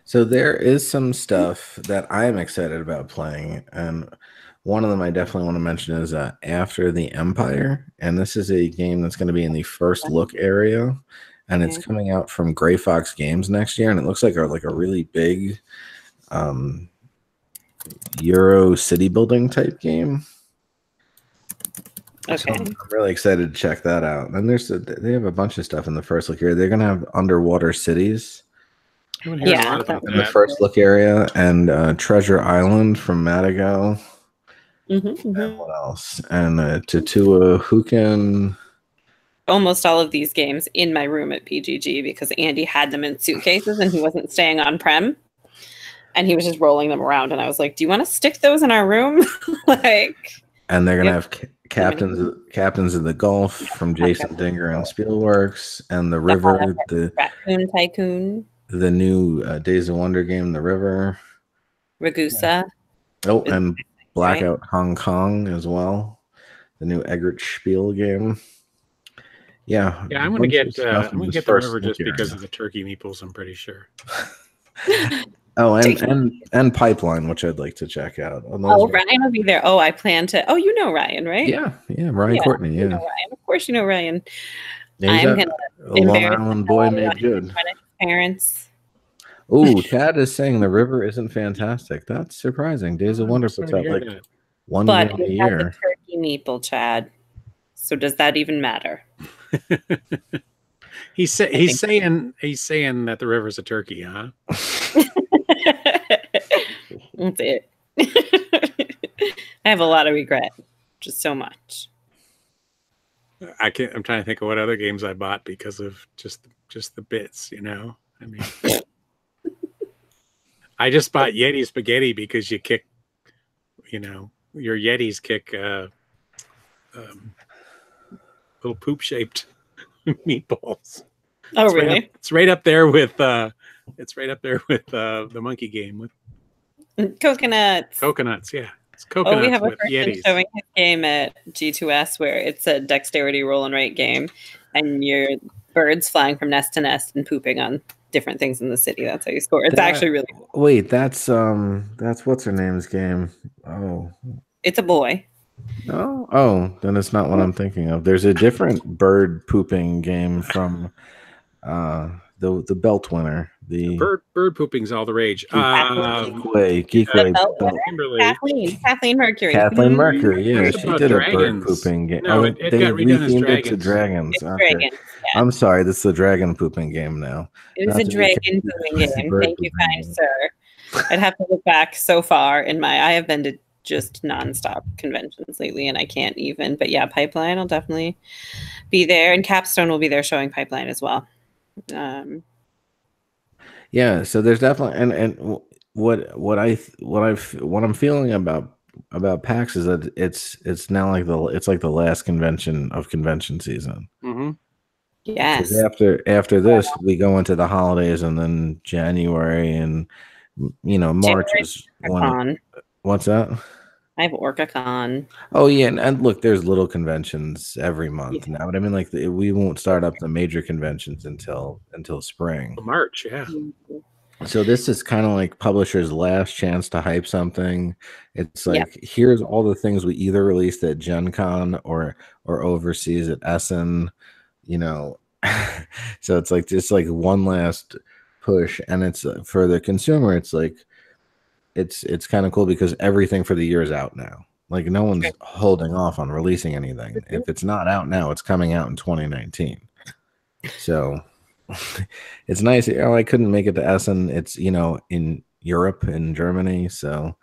So there is some stuff that I'm excited about playing, and one of them I definitely want to mention is After the Empire, and this is a game that's going to be in the first look area, and it's coming out from Gray Fox Games next year, and it looks like a really big Euro city building type game. Okay. So I'm really excited to check that out. And they have a bunch of stuff in the first look area. They're going to have underwater cities. Yeah, in the first look area, and Treasure Island from Madigo. And what else? And Tatua Hukin. Almost all of these games in my room at PGG because Andy had them in suitcases and he wasn't staying on prem, and he was just rolling them around. And I was like, "Do you want to stick those in our room?" And they're gonna have captains of the Gulf from Jason Dinger and Spielworks, and the River, the Raccoon Tycoon. The new Days of Wonder game, The River. Ragusa. Oh, and Blackout Hong Kong as well. The new Eggert Spiel game. Yeah. Yeah, I'm gonna get The River just because of the turkey meeples, I'm pretty sure. Oh, and Pipeline, which I'd like to check out. Ryan will be there. Oh, I plan to. Oh, you know Ryan, right? Yeah, Ryan Courtney. Yeah, you know Ryan. Of course, you know Ryan. I'm gonna Long Island boy made good. Parents. Oh, Chad is saying The River isn't fantastic. That's surprising. Days of Wonder puts out like one game a year. But turkey meeple, Chad. So does that even matter? He's saying that The River's a turkey, huh? That's it. I have a lot of regret, just so much. I'm trying to think of what other games I bought because of just the bits, you know. I mean, I just bought Yeti spaghetti because you kick, you know, your Yetis kick little poop shaped meatballs. Oh, really? It's right up there with the monkey game with coconuts. Coconuts, yeah. It's coconuts. Oh, we have a with person Yetis. showing his game at G2S where it's a dexterity roll and write game, and your birds flying from nest to nest and pooping on different things in the city. That's how you score. It's actually really cool. Wait, that's what's her name's game. Oh, it's a boy. Oh, then it's not what I'm thinking of. There's a different bird pooping game from the belt winner. The bird pooping's all the rage. Geekway, Kathleen Mercury. Kathleen Mercury, yeah, she did dragons. A bird pooping game. No, it got redone as to dragons. It's okay. dragons, yeah. I'm sorry, this is the dragon pooping game now. It was a dragon pooping game. Thank you, kind sir. I'd have to look back so far in I have been to just nonstop conventions lately, and I can't even. But yeah, Pipeline will definitely be there, and Capstone will be there showing Pipeline as well. Yeah, so there's definitely and what I'm feeling about PAX is that it's now like the last convention of convention season. Mm-hmm. Yes. After this, we go into the holidays, and then January and March is when. What's that? I have OrcaCon. Oh yeah, and look, there's little conventions every month now, but I mean, like we won't start up the major conventions until spring. March, yeah. So this is kind of like publishers' last chance to hype something. It's like here's all the things we either released at Gen Con or overseas at Essen, So it's like just like one last push, and it's for the consumer. It's like it's kind of cool because everything for the year is out now. Like no one's holding off on releasing anything. If it's not out now, it's coming out in 2019. So it's nice. I couldn't make it to Essen. It's in Europe, in Germany. So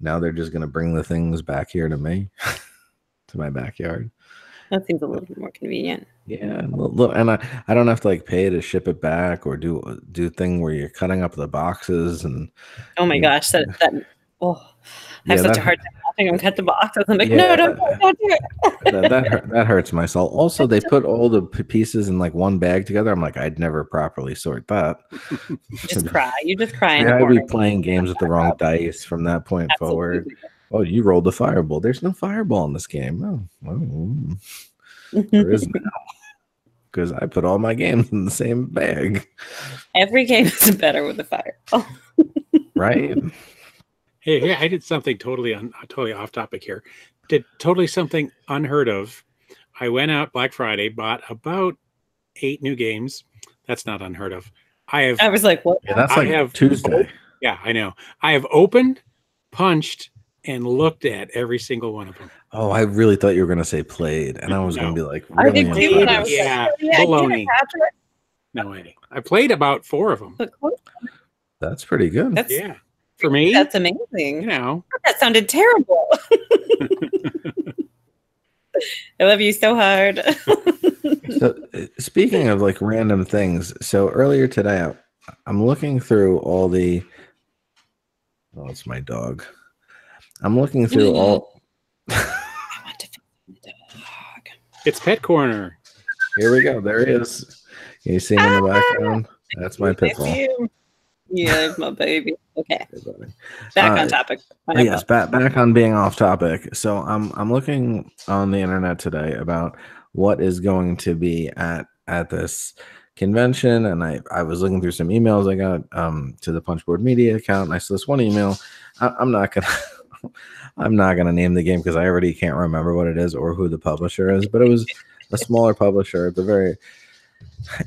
now they're just gonna bring the things back here to me, to my backyard. That seems a little bit more convenient. Yeah, and I don't have to like pay to ship it back or do thing where you're cutting up the boxes and. Oh my gosh, I have such a hard time watching them cut the boxes. I'm like, no, don't do it. that hurts my soul. Also, they put all the pieces in like one bag together. I'm like, I'd never properly sort that. Just cry. You just cry. I'd be playing games with the wrong dice from that point forward. Oh, you rolled the fireball. There's no fireball in this game. Oh, there is now. Because I put all my games in the same bag. Every game is better with a fireball. Right? Hey, I did something totally off topic here. Did totally something unheard of. I went out Black Friday, bought about 8 new games. That's not unheard of. I was like, what? Yeah, that's like Tuesday. Yeah, I know. I have opened, punched, and looked at every single one of them. Oh, I really thought you were going to say played, and I was going to be like, really? Baloney. No way. I played about 4 of them. That's pretty good. For me, that's amazing. That sounded terrible. I love you so hard. So, speaking of like random things, so earlier today, I'm looking through all the. Oh, it's my dog. I'm looking through all. I want to feed the dog. It's Pet Corner. Here we go. There he is. Can you see him in the background? That's my pit bull. Yeah, my baby. Okay. Back on topic. Yes, back on being off topic. So I'm looking on the internet today about what is going to be at this convention, and I was looking through some emails I got to the Punchboard Media account, and I saw this one email. I'm not gonna name the game because I already can't remember what it is or who the publisher is, but it was a smaller publisher at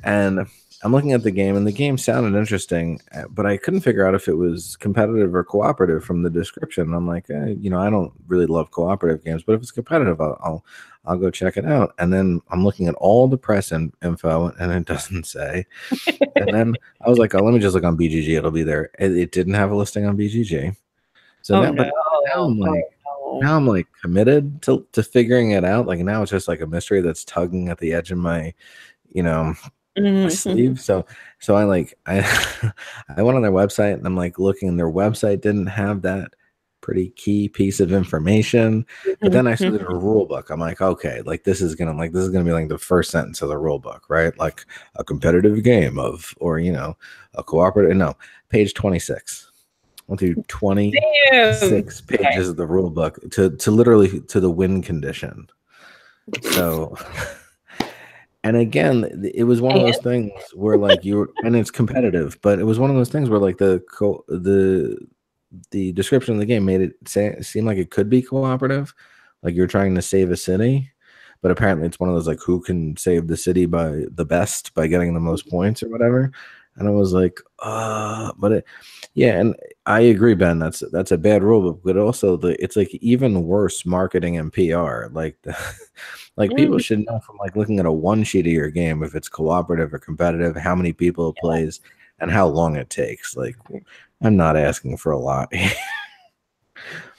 and I'm looking at the game, and the game sounded interesting, but I couldn't figure out if it was competitive or cooperative from the description. I'm like, I don't really love cooperative games, but if it's competitive, I'll go check it out. And then I'm looking at all the press info, and it doesn't say. And then I was like, oh, let me just look on BGG. It'll be there. It didn't have a listing on BGG. So now I'm like committed to figuring it out. Like now it's just like a mystery that's tugging at the edge of my, my sleeve. So I went on their website, and I'm like looking, and their website didn't have that pretty key piece of information. But then I saw the rule book. I'm like, okay, like this is gonna be like the first sentence of the rule book, right? Like a competitive game of, or a cooperative. No, page 26. Went through 26 pages of the rule book to literally to the win condition. So. And again, it was one of those things where like and it's competitive, but it was one of those things where like the description of the game made it seem like it could be cooperative, like you're trying to save a city, but apparently it's one of those like who can save the city by getting the most points or whatever. And I was like, and I agree, Ben. That's a bad rule, but also it's like even worse marketing and PR. Like people should know from like looking at a one sheet of your game if it's cooperative or competitive, how many people it plays, and how long it takes. Like I'm not asking for a lot.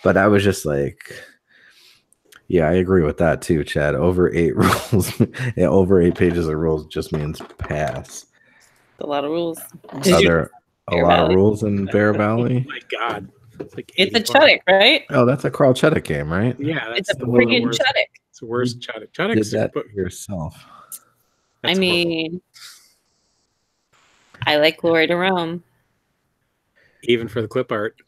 But I was just like, yeah, I agree with that too, Chad. Over 8 rules, yeah, over 8 pages of rules just means pass. A lot of rules. Are there a Bear lot of Valley? rules in Bear Valley? Oh my God. It's like It's a 85. Chuddick, right? Oh, that's a Crawl Cheddick game, right? Yeah, that's It's a the one of the friggin' worst. Chuddick. It's the worst Chuddick. Did Chuddick's that but yourself. I that's horrible. mean, I like Glory to Rome, Even for the clip art.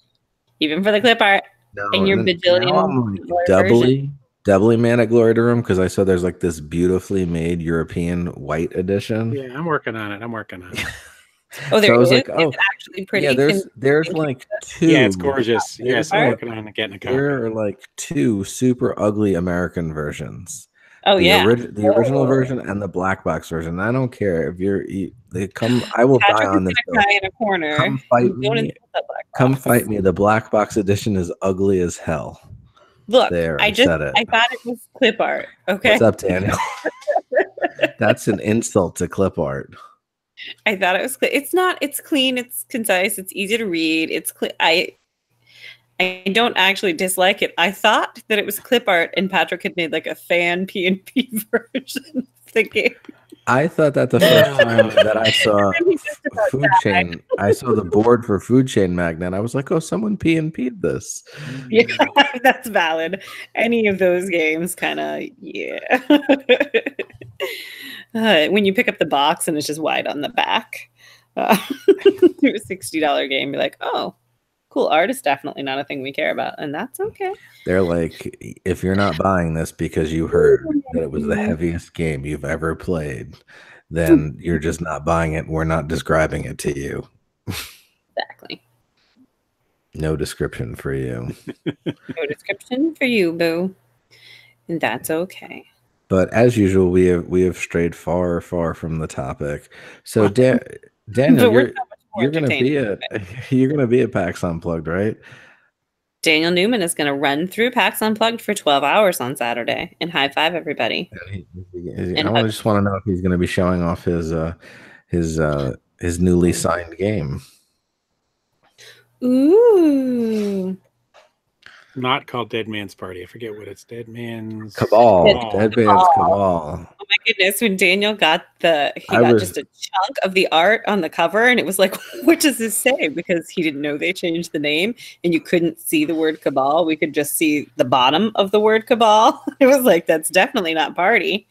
even for the clip art. No, And your now bajillion I'm like dollar version. doubly mad at Glory to Room because I saw there's like this beautifully made European white edition. Yeah, I'm working on it. Oh, there So I was is? like, oh, Is it actually pretty? yeah, there's like 2. Yeah, it's gorgeous. Yes, I'm Art? working on getting a copy. There are like 2 super ugly American versions. Oh, the yeah. the original version and the black box version. I don't care if they come. I will Patrick die on is this. gonna cry in a corner. Come fight You don't me. insult that black Come box. fight me. The black box edition is ugly as hell. Look, There, I said it. thought it was clip art. Okay. What's up, Daniel? That's an insult to clip art. I thought it was it's not, it's clean, it's concise, it's easy to read, it's I don't actually dislike it. I thought that it was clip art and Patrick had made like a fan PNP version of the game. I thought that the first time that I saw He's just about Food that. Chain, I saw the board for Food Chain Magnet. I was like, oh, someone PNP'd this. Yeah, that's valid. Any of those games kind of, yeah. When you pick up the box and it's just wide on the back. A $60 game, be like, oh, cool art is definitely not a thing we care about, and that's okay. They're like, if you're not buying this because you heard that it was the heaviest game you've ever played, then you're just not buying it. We're not describing it to you. Exactly. No description for you. No description for you, boo. And that's okay. But as usual, we have strayed far from the topic. So Daniel, you're gonna be at PAX Unplugged, right? Daniel Newman is going to run through PAX Unplugged for 12 hours on Saturday. And high five, everybody. I just want to know if he's going to be showing off his newly signed game. Ooh. Not called Dead Man's Party. I forget what it's. Dead Man's Cabal. Dead Man's Cabal. Oh my goodness! When Daniel got just a chunk of the art on the cover, and it was like, "What does this say?" Because he didn't know they changed the name, and you couldn't see the word Cabal. We could just see the bottom of the word Cabal. It was like, that's definitely not party.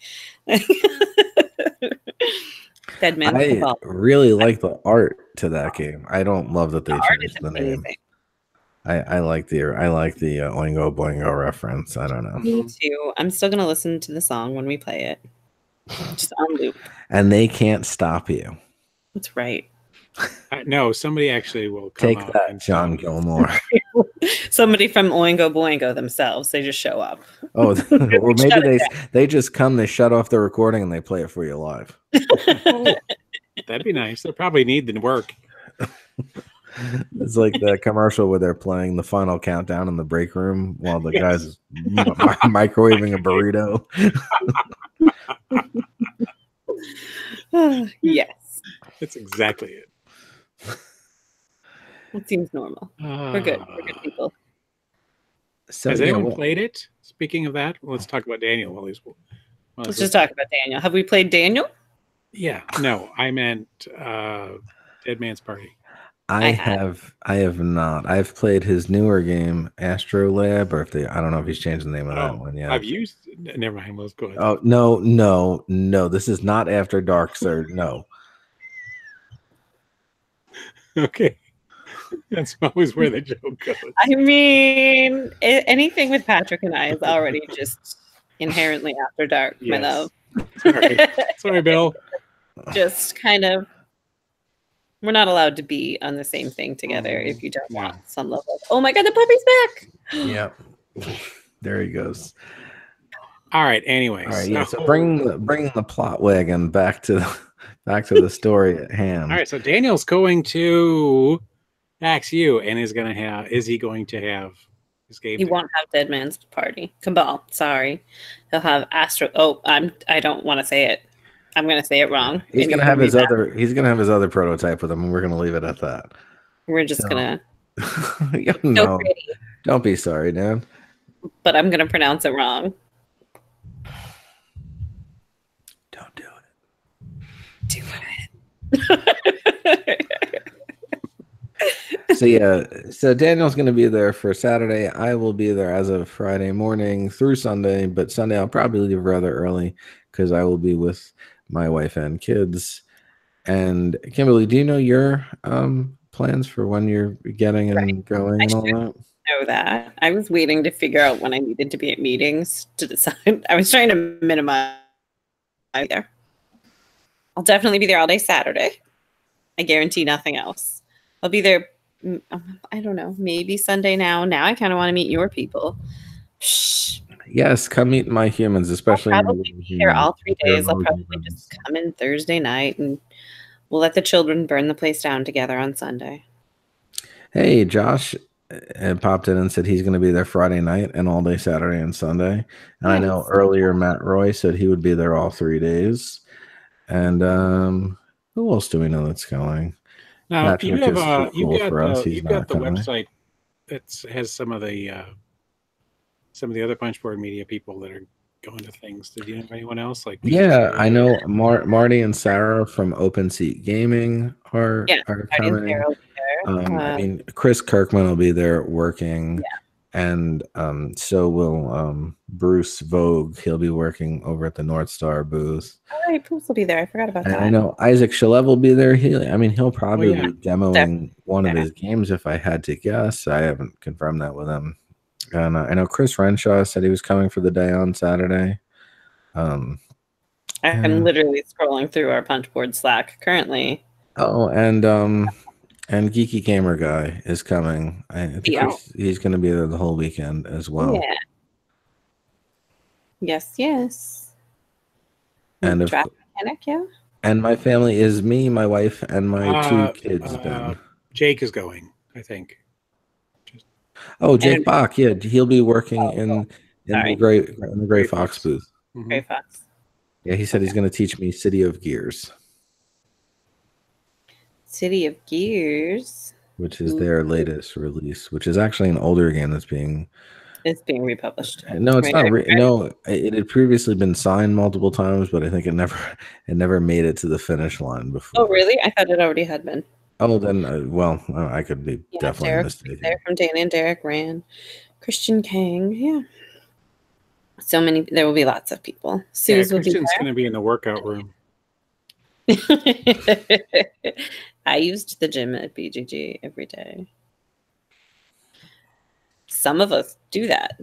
Dead Man's Cabal. I really like the art to that game. I don't love that they changed the name. I like the Oingo Boingo reference. I don't know. Me too. I'm still gonna listen to the song when we play it, just on loop. And they can't stop you. That's right. No, somebody actually will come Take out that, and John Gilmore. Somebody from Oingo Boingo themselves. They just show up. Oh, or maybe they just come. They shut off the recording and they play it for you live. Oh, that'd be nice. They probably need the work. It's like the commercial where they're playing the final countdown in the break room while the guy's microwaving a burrito. Yes. That's exactly it. It seems normal. We're good. We're good people. So, has anyone played it? Speaking of that, let's talk about Daniel while he's. Let's just talk about Daniel. Have we played Daniel? Yeah. No, I meant Dead Man's Party. I have not. I've played his newer game, Astrolab, or I don't know if he's changed the name of that one yet. I've used. Never mind. Let's go ahead. Oh no! This is not After Dark, sir. No. Okay. That's always where the joke goes. I mean, anything with Patrick and I is already just inherently After Dark, my love. Sorry, Bill. Just kind of. We're not allowed to be on the same thing together if you don't want some level of, oh my God, the puppy's back. Yep. There he goes. All right. Anyways. All right. Yeah. So bring the plot wagon back to the story at hand. All right. So Daniel's going to PAXU and is he going to have his game? He won't have Dead Man's Party. Cabal. Sorry. He'll have Astro. Oh, I don't want to say it. I'm going to say it wrong. He's going to have his other prototype with him, and we're going to leave it at that. We're just So- gonna Yeah, so no, pretty, don't be sorry, Dan. but I'm gonna pronounce it wrong. Don't do it. Do So yeah, so Daniel's going to be there for Saturday. I will be there as of Friday morning through Sunday, but Sunday I'll probably leave rather early because I will be with my wife and kids. And Kimberly, do you know your plans for when you're getting and going and all that? know that. I was waiting to figure out when I needed to be at meetings to decide. I was trying to minimize there. I'll definitely be there all day Saturday. I guarantee nothing else. I'll be there. I don't know. Maybe Sunday now. Now I kind of want to meet your people. Shh. Yes, come meet my humans, especially I'll probably be here all 3 They're days. I'll amazing probably humans. just come in Thursday night and we'll let the children burn the place down together on Sunday. Hey, Josh popped in and said he's going to be there Friday night and all day Saturday and Sunday. And I know Nice. earlier Matt Roy said he would be there all 3 days. And who else do we know that's going? Now Patrick you have is too cool for us. He's you've not got the coming. website that has some of the other Punchboard Media people that are going to things. Did you know anyone else like? Yeah, I know Marty and Sarah from Open Seat Gaming are Marty and coming. Sarah will be there. I mean, Chris Kirkman will be there working, and so will Bruce Vogue. He'll be working over at the North Star booth. All right, Bruce will be there. I forgot about And that. I know Isaac Shalev will be there. He'll probably yeah. be demoing one of his games if I had to guess. I haven't confirmed that with him. And I know Chris Renshaw said he was coming for the day on Saturday. I'm literally scrolling through our Punchboard Slack currently. Oh, and Geeky Gamer Guy is coming. I think he's going to be there the whole weekend as well. Yeah. Yes. And Draft mechanic, yeah. And my family is me, my wife, and my 2 kids. Ben. Jake is going, I think. Oh, Jake Bach. Yeah, he'll be working in the Gray Fox booth. Mm-hmm. Gray Fox. Yeah, he said he's going to teach me City of Gears. City of Gears, which is their latest release, which is actually an older game that's being republished. No, it's not. No, it had previously been signed multiple times, but I think it never made it to the finish line before. Oh, really? I thought it already had been. Oh, then I could be definitely Derek mistaken. There from Danny and Derek Rand, Christian Kang, yeah. So many. There will be lots of people. Suze will be Christian's there. going to be in the workout room. I used the gym at BGG every day. Some of us do that.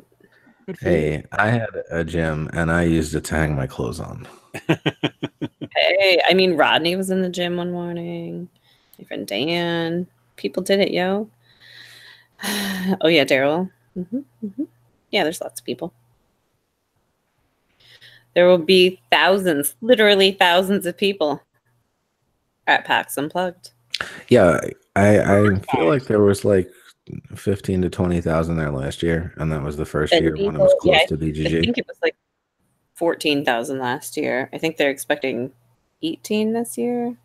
Hey, I had a gym and I used it to hang my clothes on. Hey, I mean, Rodney was in the gym one morning. My friend Dan. People did it, yo. Oh, yeah, Daryl. Yeah, there's lots of people. There will be thousands, literally thousands of people at PAX Unplugged. Yeah, I feel like there was like 15 to 20,000 there last year, and that was the first year when it was close to BGG. I think it was like 14,000 last year. I think they're expecting 18 this year,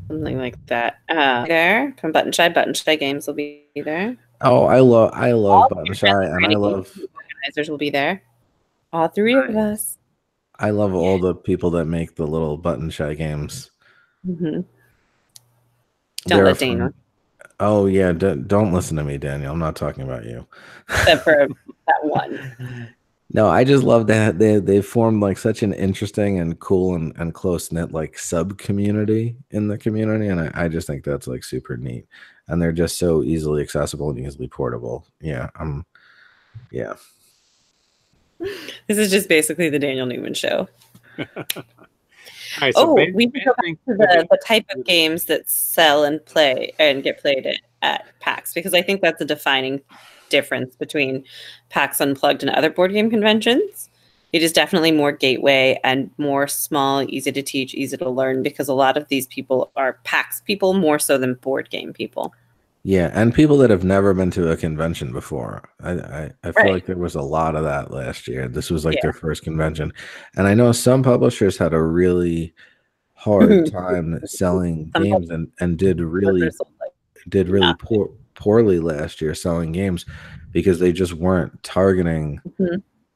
something like that. There from Button Shy Games will be there. Oh, I love Button Shy, and I love organizers will be there. All 3 of us. I love all the people that make the little Button Shy games. Don't let Daniel. Oh yeah, don't listen to me, Daniel. I'm not talking about you. Except for that one. No, I just love that they formed like such an interesting and cool and close knit like sub community in the community, and I just think that's like super neat. And they're just so easily accessible and easily portable. Yeah, yeah. This is just basically the Daniel Newman show. Right, so we can go back to the type of games that sell and play and get played at PAX, because I think that's a defining difference between PAX Unplugged and other board game conventions. It is definitely more gateway and more small, easy to teach, easy to learn, because a lot of these people are PAX people more so than board game people. Yeah, and people that have never been to a convention before. I feel like there was a lot of that last year. This was like their first convention. And I know some publishers had a really hard time selling games and did really did really poorly last year selling games because they just weren't targeting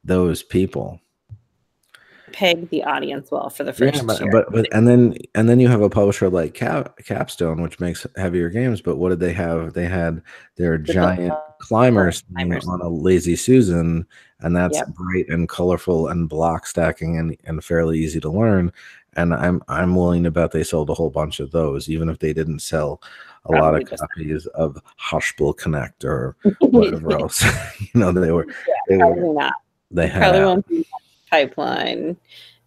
those people. Peg the audience well for the first year. But and then you have a publisher like Capstone, which makes heavier games. But what did they have? They had their giant climbers on a Lazy Susan, and that's bright and colorful and block stacking and fairly easy to learn. And I'm willing to bet they sold a whole bunch of those, even if they didn't sell a lot of copies of Hushbull Connect or whatever else. They were probably not. They had probably won't be pipeline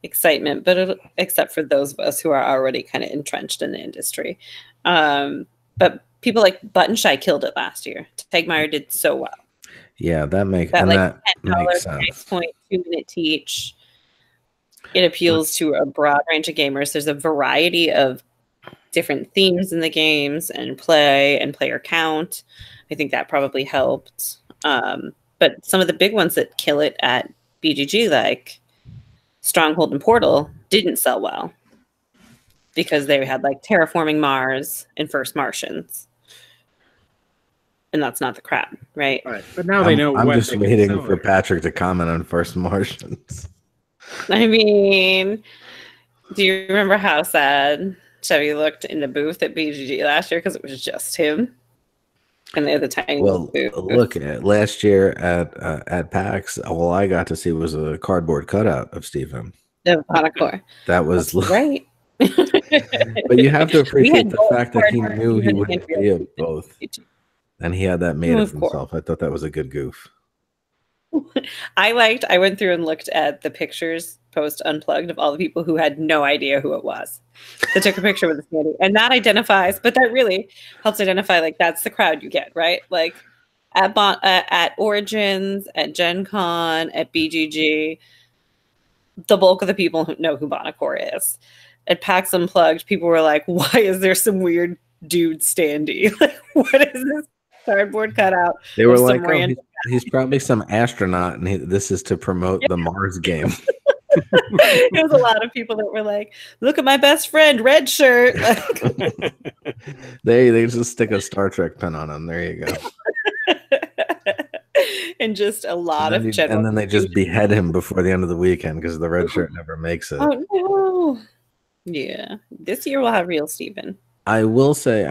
excitement, but except for those of us who are already kind of entrenched in the industry. But people like Button Shy killed it last year. Tegmeyer did so well. Yeah, that makes $10 sense. Price point, 2-minute teach. It appeals to a broad range of gamers. There's a variety of different themes in the games and play and player count. I think that probably helped. But some of the big ones that kill it at BGG, like Stronghold and Portal, didn't sell well because they had like Terraforming Mars and First Martians. And that's not the crowd, right? Right. But now they know. I'm just waiting for Patrick to comment on First Martians. I mean, do you remember how sad Chevy looked in the booth at BGG last year because it was just him? And they had the tiny booth. Look at last year at PAX. All I got to see was a cardboard cutout of Stephen. The Bonacore. That was right. But you have to appreciate the fact that he knew he wouldn't be at both, and he had that made of himself. I thought that was a good goof. I went through and looked at the pictures post Unplugged of all the people who had no idea who it was. They took a picture with the standee, and that identifies, but that really helps identify, like, that's the crowd you get, right? Like at Origins, at Gen Con, at BGG, the bulk of the people who know who Bonacore is. At PAX Unplugged, people were like, why is there some weird dude standee? Like, what is this cardboard cutout? They were like, oh, he's probably some astronaut, and this is to promote the Mars game. It was a lot of people that were like, look at my best friend, red shirt. They just stick a Star Trek pin on him. There you go. And just a lot of general. And then they just behead him before the end of the weekend because the red shirt never makes it. Oh no. Yeah. This year we'll have real Stephen. I will say,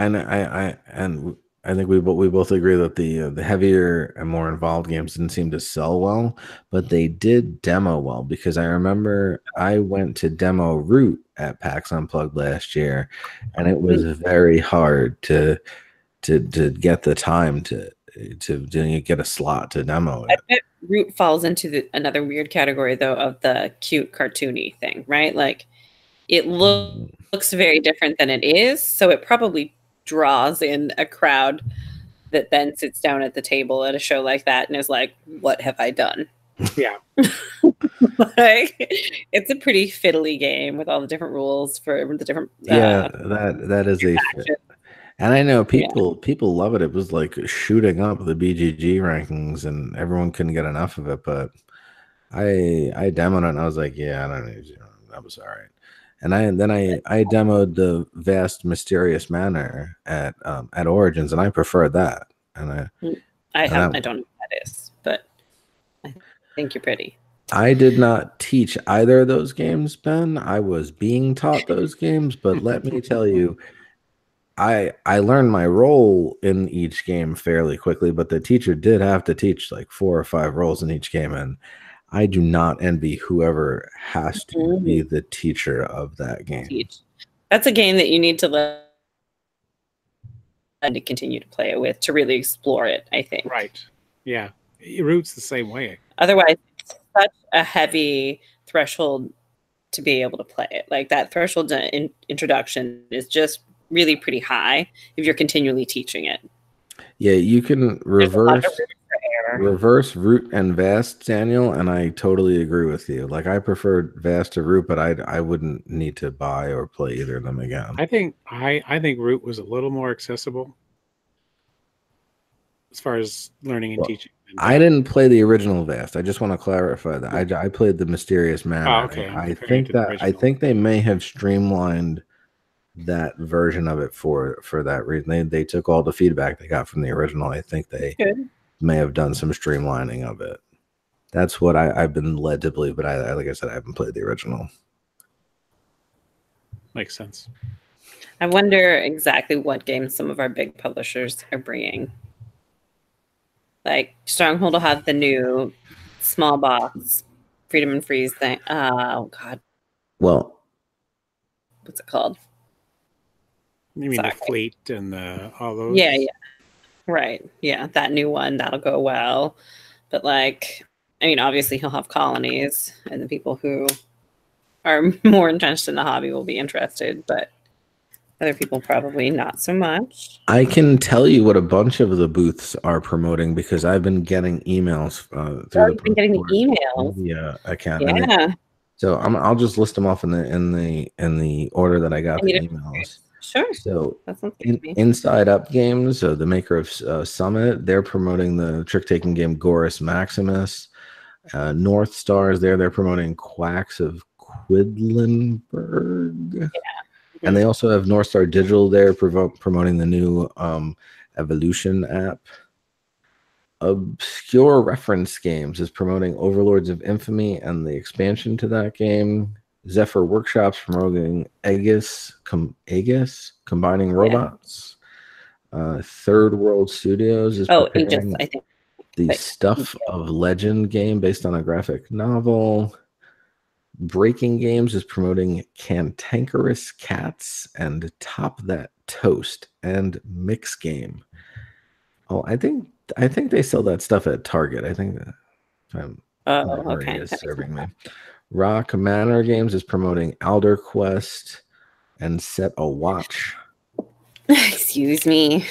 I think we both agree that the heavier and more involved games didn't seem to sell well, but they did demo well, because I remember I went to demo Root at PAX Unplugged last year, and it was very hard to get the time to get a slot to demo it. I bet Root falls into another weird category though of the cute cartoony thing, right? Like it looks very different than it is, so it probably draws in a crowd that then sits down at the table at a show like that and is like, what have I done? Yeah. Like, it's a pretty fiddly game with all the different rules for the different that is a fit. And I know people love it. It was like shooting up the BGG rankings and everyone couldn't get enough of it, but I demoed it and I was like, yeah, I don't know, that was all right. And I demoed the Vast Mysterious Manor at Origins, and I prefer that. And I don't know what that is, but I think you're pretty. I did not teach either of those games, Ben. I was being taught those games, but let me tell you, I learned my role in each game fairly quickly, but the teacher did have to teach like 4 or 5 roles in each game, and I do not envy whoever has to be the teacher of that game. That's a game that you need to learn and to continue to play it with to really explore it, I think. Right. Yeah. Root's the same way. Otherwise, it's such a heavy threshold to be able to play it. Like that threshold to introduction is just really pretty high if you're continually teaching it. Yeah, you can reverse Root and Vast, Daniel, and I totally agree with you. Like I prefer Vast to Root, but I wouldn't need to buy or play either of them again. I think Root was a little more accessible as far as learning and teaching. I didn't play the original Vast. I just want to clarify that. I played the Mysterious Manor. Oh, okay. I think they may have streamlined that version of it for that reason. They took all the feedback they got from the original. I think they may have done some streamlining of it. That's what I've been led to believe, but I like I said, I haven't played the original. Makes sense. I wonder exactly what games some of our big publishers are bringing. Like Stronghold will have the new small box Freedom and Freeze thing. Oh God, Well, what's it called? You mean the fleet and all those? Yeah, right. Yeah, that new one that'll go well. But like, I mean, obviously he'll have colonies, and the people who are more entrenched in the hobby will be interested, but other people probably not so much. I can tell you what a bunch of the booths are promoting because I've been getting emails through you've been getting the emails. Yeah, account. Yeah. So I'll just list them off in the order that I got the emails. Sure. So Inside Up Games, the maker of Summit, they're promoting the trick-taking game Gorus Maximus. North Stars they're promoting Quacks of Quedlinburg. Yeah. And they also have North Star Digital there promoting the new Evolution app. Obscure Reference Games is promoting Overlords of Infamy and the expansion to that game. Zephyr Workshops promoting Aegis Combining Robots. Third World Studios is Aegis, I think. The Stuff of Legend game based on a graphic novel. Breaking Games is promoting Cantankerous Cats and Top That Toast and Mix Game. Oh, I think they sell that stuff at Target. I think that memory is serving me. Rock Manor Games is promoting Alder Quest and Set a Watch. Excuse me.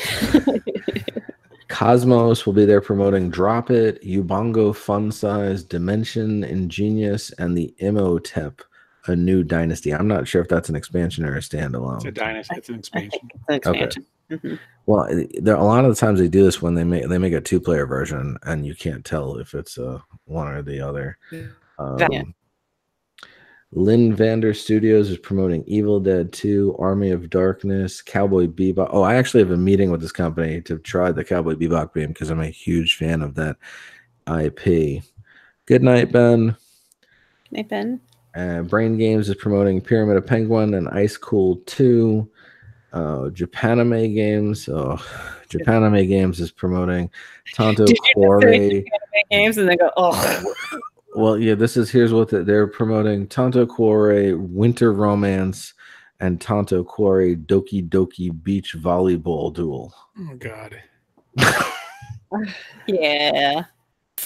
Cosmos will be there promoting Drop It, Ubongo Fun Size, Dimension, Ingenious, and the Imhotep, a new dynasty. I'm not sure if that's an expansion or a standalone. It's a dynasty. It's an expansion. It's an expansion. Okay. Mm-hmm. Well, a lot of the times they do this when they make a 2-player version, and you can't tell if it's one or the other. Lynn Vander Studios is promoting Evil Dead 2, Army of Darkness, Cowboy Bebop. Oh, I actually have a meeting with this company to try the Cowboy Bebop game because I'm a huge fan of that IP. Good night, Ben. Good night, Ben. Brain Games is promoting Pyramid of Penguin and Ice Cool 2. Japanime Games. Japanime Games is promoting Tanto Cuore. Games and they go, oh. Well, yeah, here's what they're promoting: Tanto Cuore Winter Romance and Tanto Cuore Doki Doki Beach Volleyball Duel. Oh God. Yeah.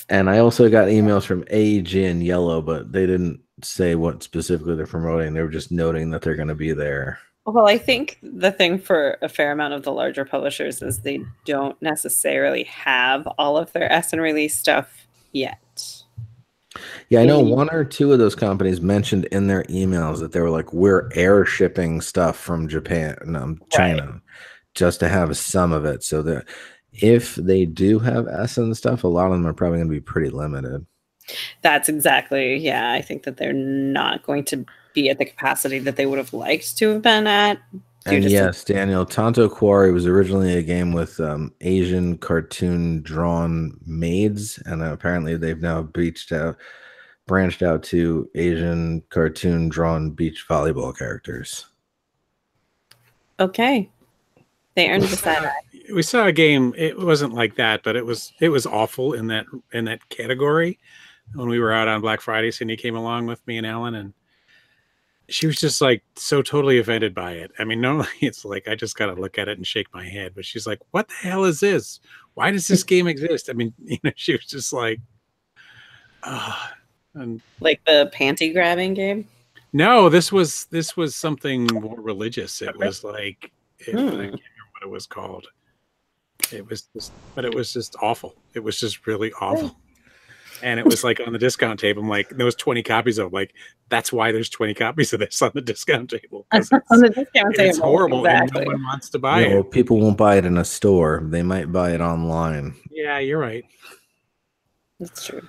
And I also got emails from AEG and Yellow, but they didn't say what specifically they're promoting. They were just noting that they're going to be there. Well, I think the thing for a fair amount of the larger publishers is they don't necessarily have all of their Essen release stuff yet. Yeah, I know one or two of those companies mentioned in their emails that they were like, we're air shipping stuff from China, just to have some of it. So that if they do have Essen stuff, a lot of them are probably going to be pretty limited. That's exactly, yeah. I think that they're not going to be at the capacity that they would have liked to have been at. And yes, Daniel, Tanto Cuore was originally a game with Asian cartoon drawn maids, and apparently they've now branched out to Asian cartoon drawn beach volleyball characters. Okay, they earned the side. We saw a game. It wasn't like that, but it was awful in that category. When we were out on Black Friday, Cindy came along with me and Alan, and she was just like so totally offended by it. I mean, normally it's like I just got to look at it and shake my head, but she's like, "What the hell is this? Why does this game exist?" I mean, she was just like, and like the panty grabbing game. No, this was something more religious. It was like I can't remember what it was called. It was just awful. It was just really awful. And it was like on the discount table. I'm like, there was 20 copies of it. Like, that's why there's 20 copies of this on the discount table. On the discount table. It's horrible. Exactly. And no one wants to buy it. Well, people won't buy it in a store. They might buy it online. Yeah, you're right. That's true.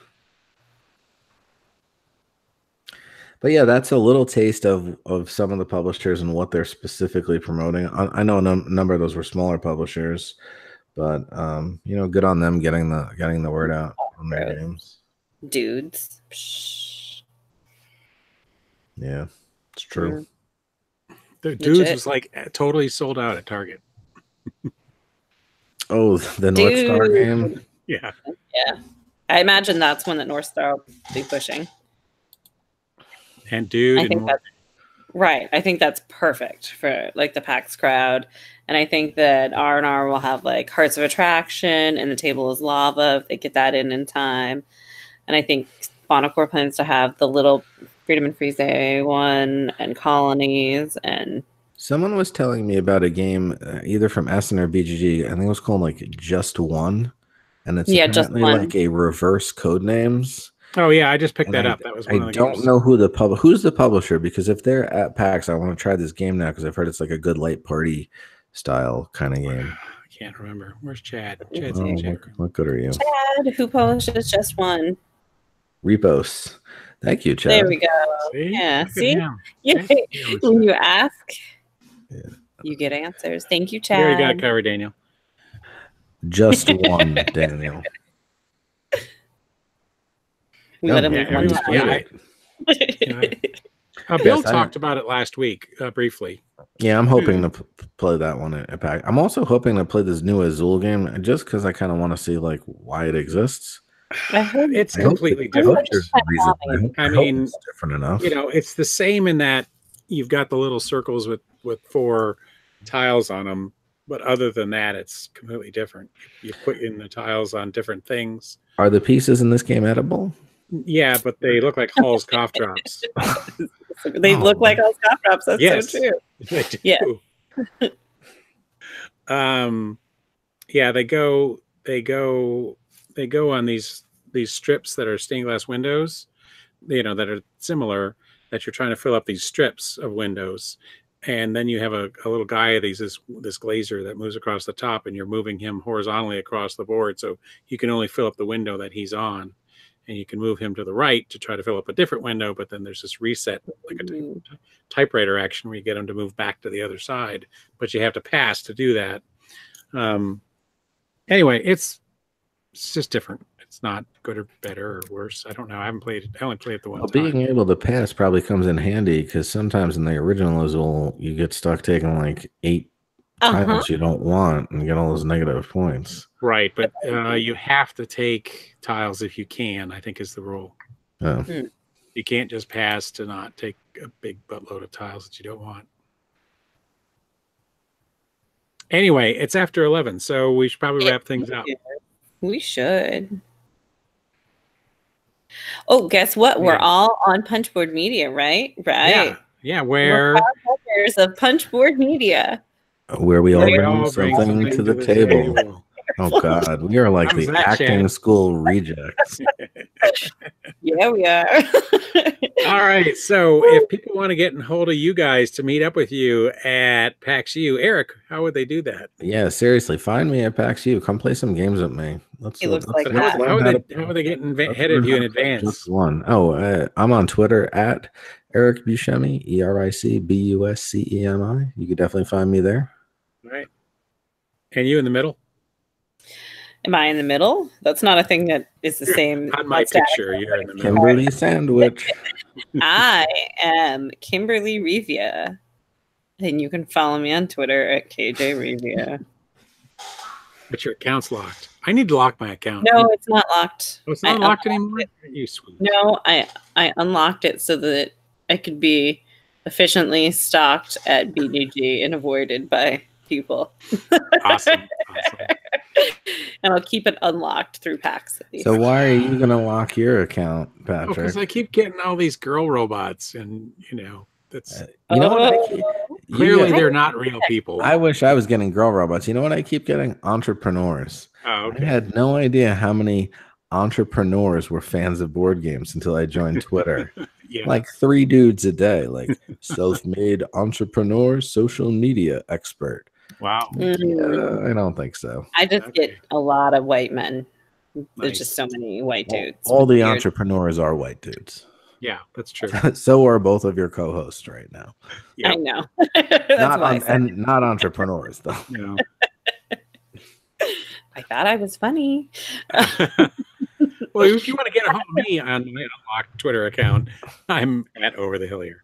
But yeah, that's a little taste of some of the publishers and what they're specifically promoting. I know a number of those were smaller publishers, but you know, good on them getting the word out on their games. Dudes. Psh. Yeah, it's true. The Dudes was like totally sold out at Target. Oh, the North Star game? Yeah. Yeah. I imagine that's one that North Star will be pushing. And Dude. I think that's right. I think that's perfect for like the PAX crowd. And I think that R&R will have like Hearts of Attraction and The Table is Lava if they get that in time. And I think Bonacore plans to have the little Freedom and Freeze one and Colonies. And someone was telling me about a game either from Essen or BGG. I think it was called like Just One. And it's apparently like a reverse Codenames. Oh yeah, I just picked that up. That was one of the games. I don't know who's the publisher, because if they're at PAX, I want to try this game now because I've heard it's like a good light party style kind of game. I can't remember. Where's Chad? Chad's what good are you? Chad, who publishes Just One? Repos. Thank you, Chad. There we go. See? Yeah. See? Yeah. When you ask, you get answers. Thank you, Chad. There you got it covered, Daniel. Just One, Daniel. We let him Bill talked about it last week briefly. Yeah, I'm hoping to play that one at PAX. I'm also hoping to play this new Azul game just because I kind of want to see like why it exists. It's completely different. I mean, it's different enough. You know, it's the same in that you've got the little circles with 4 tiles on them, but other than that, it's completely different. You put in the tiles on different things. Are the pieces in this game edible? Yeah, but they look like Hall's cough drops. They look like Hall's cough drops. That's so true. They do. Yeah. Yeah, they go on these strips that are stained glass windows, you know, that are similar, that you're trying to fill up these strips of windows. And then you have a little guy, this glazer that moves across the top, and you're moving him horizontally across the board. So you can only fill up the window that he's on. And you can move him to the right to try to fill up a different window, but then there's this reset, like a typewriter action, where you get him to move back to the other side, but you have to pass to do that. Anyway, it's just different. It's not good or better or worse. I don't know. I haven't played it. I only played it the one time. Being able to pass probably comes in handy, because sometimes in the original Azul, you get stuck taking like 8 tiles you don't want and get all those negative points. Right, but you have to take tiles if you can, I think is the rule. Oh. You can't just pass to not take a big buttload of tiles that you don't want. Anyway, it's after 11, so we should probably wrap things up. We should. Oh, guess what? We're all on Punchboard Media, right? Right. Yeah. We're partners of Punchboard Media. Where we all bring something to the table. Oh God, we are like the acting school rejects. Yeah, we are. All right, so if people want to get in hold of you guys to meet up with you at PAXU, Eric, how would they do that? Yeah, seriously, find me at PAXU. Come play some games with me. He looks like that. How would they get ahead of you in advance? Just one. Oh, I'm on Twitter at Eric Buscemi, EricBuscemi. You could definitely find me there. All right. And you in the middle? Am I in the middle? That's not a thing that is the same. On my picture, you're in the middle. Kimberly Sandwich. I am Kimberly Revia. And you can follow me on Twitter at KJ Revia. But your account's locked. I need to lock my account. No, it's not locked. Oh, it's not locked anymore? You sweet. No, I unlocked it so that I could be efficiently stalked at BGG and avoided by people. Awesome. And I'll keep it unlocked through PAX. So why are you going to lock your account, Patrick? Because I keep getting all these girl robots, and that's you know what? Clearly, they're not real people. I wish I was getting girl robots. You know what? I keep getting entrepreneurs. Oh, okay. I had no idea how many entrepreneurs were fans of board games until I joined Twitter. Like 3 dudes a day, like self-made entrepreneur, social media expert. Wow. Yeah, I don't think so. I just get a lot of white men. There's just so many white dudes. All the entrepreneurs are white dudes. Yeah, that's true. So are both of your co-hosts right now. Yeah. I know. That's why I said And not entrepreneurs though. No. I thought I was funny. Well, if you want to get a hold of me on my unlocked Twitter account, I'm at Over the Hill here.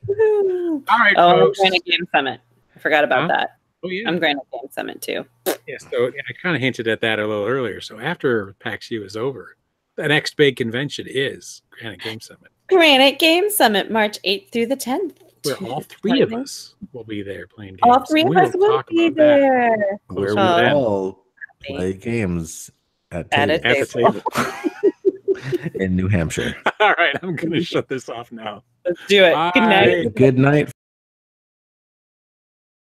Woo. All right, Oh, folks. I'm going to Game Summit. I forgot about Huh? that. Oh, yeah. I'm going to Game Summit too. Yeah, so I kind of hinted at that a little earlier. So after PAXU is over, the next big convention is Granite Game Summit, Granite Game Summit, March 8th through the 10th. where all three of us will be there playing games. All three of We will us will talk be about that. there. Where we Oh, all play games at At a tables At the table. in New Hampshire. All right, I'm going to shut this off now. Let's do it. Good night. Bye. Good night.